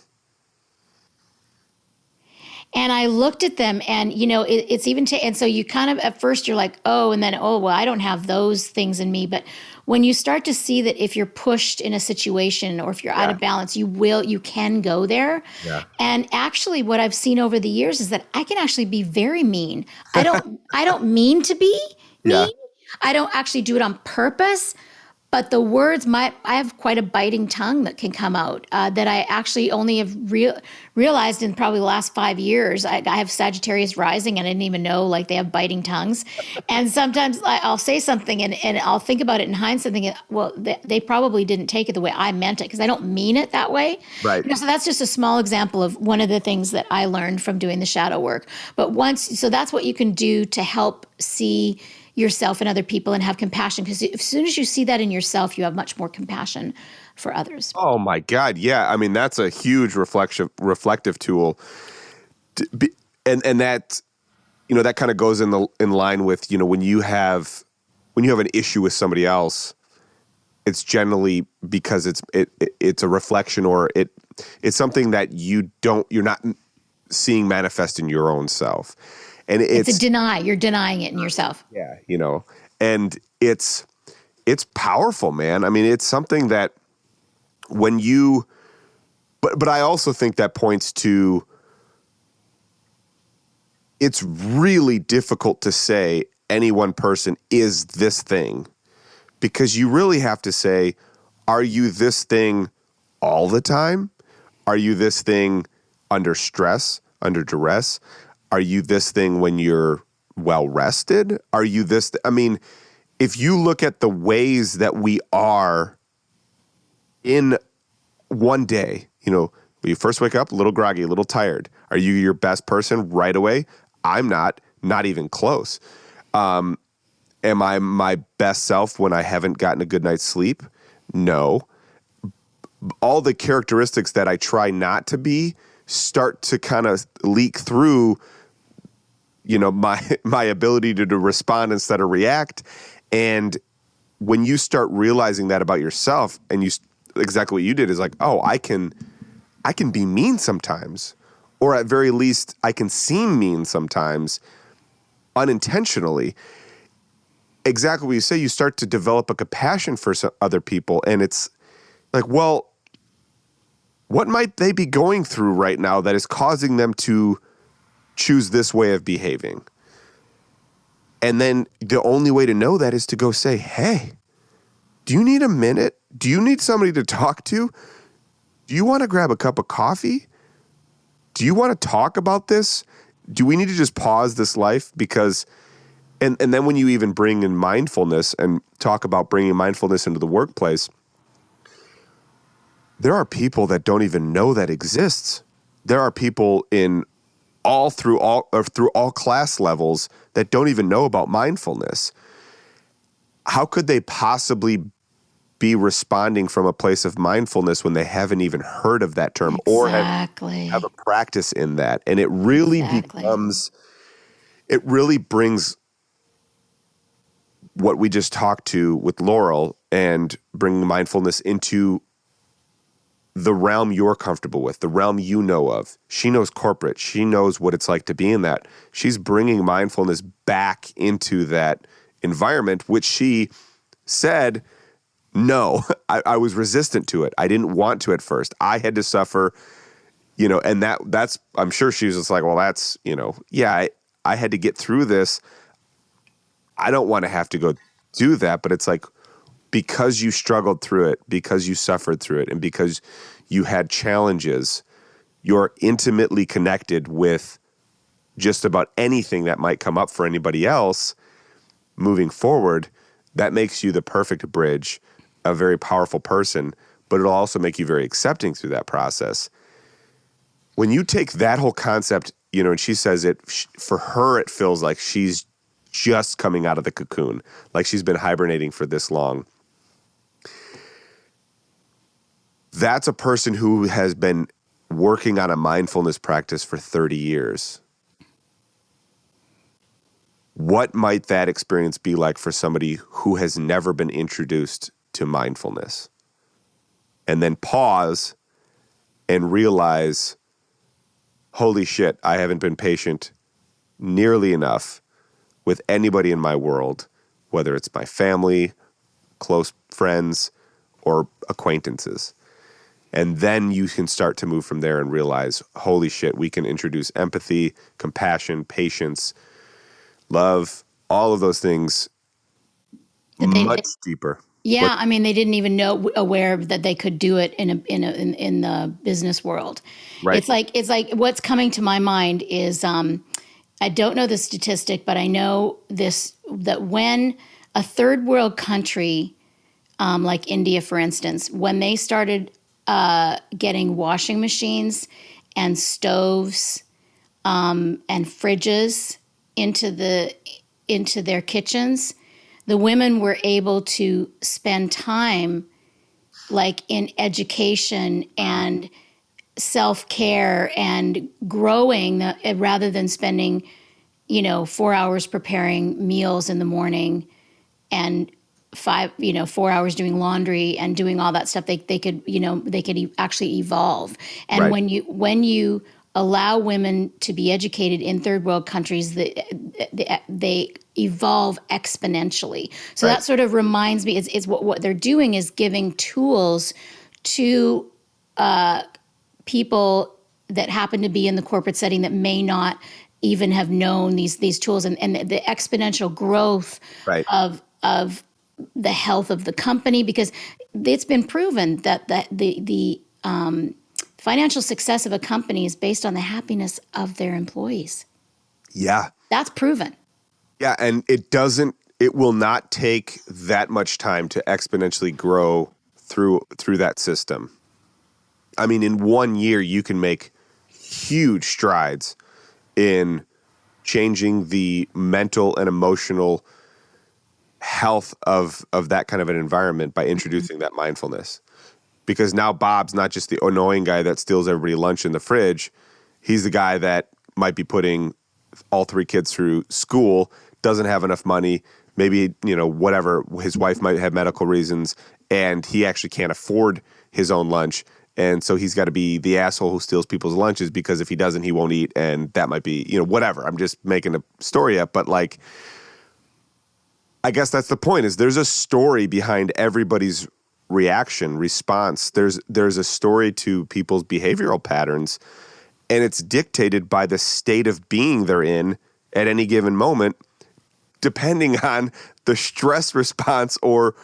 And I looked at them and, it's even, and so you kind of, at first you're like, oh, and then, oh, well, I don't have those things in me. But when you start to see that if you're pushed in a situation or if you're out of balance, you can go there. Yeah. And actually what I've seen over the years is that I can actually be very mean. I don't mean to be mean. I don't actually do it on purpose. But the words, I have quite a biting tongue that can come out that I actually only have realized in probably the last 5 years. I have Sagittarius rising and I didn't even know like they have biting tongues. And sometimes I'll say something and I'll think about it in hindsight thinking, well, they probably didn't take it the way I meant it because I don't mean it that way. Right. So that's just a small example of one of the things that I learned from doing the shadow work. But so that's what you can do to help see yourself and other people and have compassion, because as soon as you see that in yourself, you have much more compassion for others. Oh my God. Yeah. I mean, that's a huge reflective tool. And that, that kind of goes in line with, when you have an issue with somebody else, it's generally because it's a reflection or it's something that you're not seeing manifest in your own self. And it's a deny. You're denying it in yourself. Yeah, and it's powerful, man. I mean, it's something that when you, but I also think that points to, it's really difficult to say any one person is this thing, because you really have to say, are you this thing all the time? Are you this thing under stress, under duress? Are you this thing when you're well rested? Are you this? I mean, if you look at the ways that we are in one day, when you first wake up, a little groggy, a little tired. Are you your best person right away? I'm not even close. Am I my best self when I haven't gotten a good night's sleep? No. All the characteristics that I try not to be start to kind of leak through my ability to respond instead of react. And when you start realizing that about yourself, and exactly what you did is like, oh, I can be mean sometimes, or at very least I can seem mean sometimes unintentionally. Exactly what you say, you start to develop a compassion for other people. And it's like, well, what might they be going through right now that is causing them to choose this way of behaving? And then the only way to know that is to go say, hey, do you need a minute? Do you need somebody to talk to? Do you want to grab a cup of coffee? Do you want to talk about this? Do we need to just pause this life? Because, and then when you even bring in mindfulness and talk about bringing mindfulness into the workplace, there are people that don't even know that exists. There are people through all class levels that don't even know about mindfulness. How could they possibly be responding from a place of mindfulness when they haven't even heard of that term or have a practice in that? And it really brings what we just talked to with Laurel and bringing mindfulness into the realm you're comfortable with, the realm you know of. She knows corporate. She knows what it's like to be in that. She's bringing mindfulness back into that environment, which she said, no, I was resistant to it. I didn't want to at first. I had to suffer, and that's, I'm sure she was just like, well, that's, I had to get through this. I don't want to have to go do that, but it's like, because you struggled through it, because you suffered through it, and because you had challenges, you're intimately connected with just about anything that might come up for anybody else moving forward. That makes you the perfect bridge, a very powerful person, but it'll also make you very accepting through that process. When you take that whole concept, and she says it, for her, it feels like she's just coming out of the cocoon, like she's been hibernating for this long. that's a person who has been working on a mindfulness practice for 30 years. What might that experience be like for somebody who has never been introduced to mindfulness? And then pause and realize, holy shit, I haven't been patient nearly enough with anybody in my world, whether it's my family, close friends, or acquaintances. And then you can start to move from there and realize, holy shit, we can introduce empathy, compassion, patience, love, all of those things much deeper. Yeah, I mean, they didn't even know aware that they could do it in the business world. Right. It's like what's coming to my mind is I don't know the statistic, but I know this, that when a third world country like India, for instance, when they started getting washing machines and stoves and fridges into their kitchens, the women were able to spend time like in education and self-care and growing rather than spending, 4 hours preparing meals in the morning and 4 hours doing laundry and doing all that stuff. They could actually evolve. And Right. when you allow women to be educated in third world countries, they evolve exponentially. So Right. that sort of reminds me, is what they're doing is giving tools to people that happen to be in the corporate setting that may not even have known these tools, and the exponential growth Right. of the health of the company, because it's been proven that the financial success of a company is based on the happiness of their employees. Yeah. That's proven. Yeah, and it will not take that much time to exponentially grow through that system. I mean, in 1 year, you can make huge strides in changing the mental and emotional health of that kind of an environment by introducing that mindfulness. Because now Bob's not just the annoying guy that steals everybody lunch in the fridge. He's the guy that might be putting all 3 kids through school, doesn't have enough money, maybe, whatever, his wife might have medical reasons, and he actually can't afford his own lunch. And so he's got to be the asshole who steals people's lunches, because if he doesn't, he won't eat. And that might be, whatever. I'm just making a story up. But like, I guess that's the point, is there's a story behind everybody's response. There's a story to people's behavioral patterns, and it's dictated by the state of being they're in at any given moment, depending on the stress response or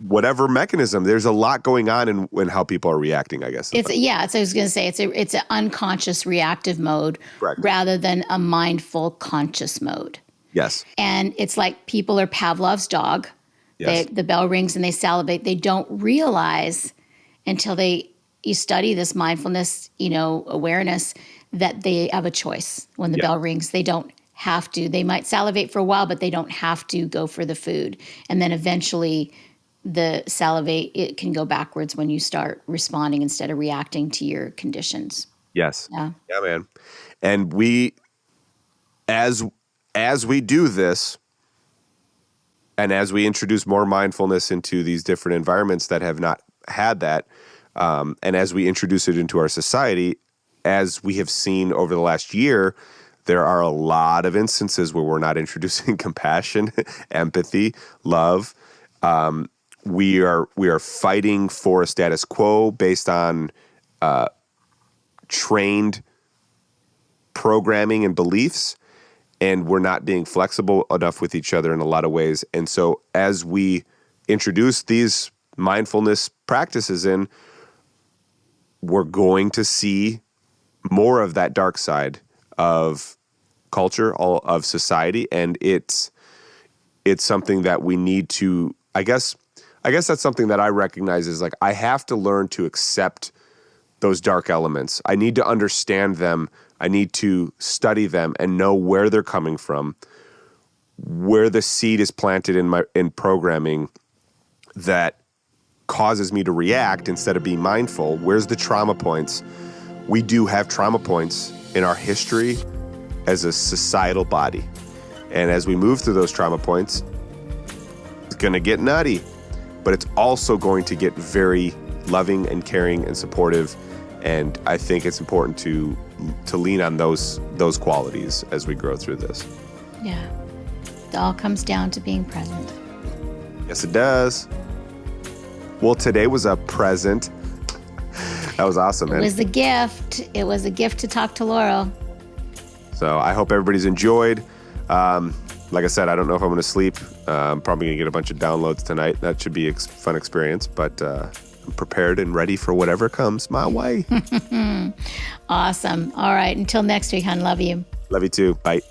whatever mechanism. There's a lot going on in how people are reacting, I guess. I was going to say, it's an unconscious reactive mode. Correct. Rather than a mindful conscious mode. Yes. And it's like people are Pavlov's dog. Yes. The bell rings and they salivate. They don't realize until you study this mindfulness, awareness, that they have a choice. When the bell rings, they don't have to. They might salivate for a while, but they don't have to go for the food. And then eventually the salivate, it can go backwards when you start responding instead of reacting to your conditions. Yes. Yeah. Yeah, man. And we, as we do this, and as we introduce more mindfulness into these different environments that have not had that, and as we introduce it into our society, as we have seen over the last year, there are a lot of instances where we're not introducing compassion, empathy, love. We are fighting for a status quo based on trained programming and beliefs, and we're not being flexible enough with each other in a lot of ways. And so as we introduce these mindfulness practices in, we're going to see more of that dark side of culture, of society, and it's something that we need to, I guess that's something that I recognize is like, I have to learn to accept those dark elements. I need to understand them. I need to study them and know where they're coming from, where the seed is planted in programming that causes me to react instead of being mindful. Where's the trauma points? We do have trauma points in our history as a societal body. And as we move through those trauma points, it's going to get nutty, but it's also going to get very loving and caring and supportive. And I think it's important to lean on those qualities as we grow through this. Yeah. It all comes down to being present. Yes, it does. Well, today was a present. That was awesome, man. It was a gift. It was a gift to talk to Laurel. So I hope everybody's enjoyed. Like I said, I don't know if I'm going to sleep. I'm probably going to get a bunch of downloads tonight. That should be a fun experience, but I'm prepared and ready for whatever comes my way. Awesome. All right. Until next week, hon. Love you. Love you too. Bye.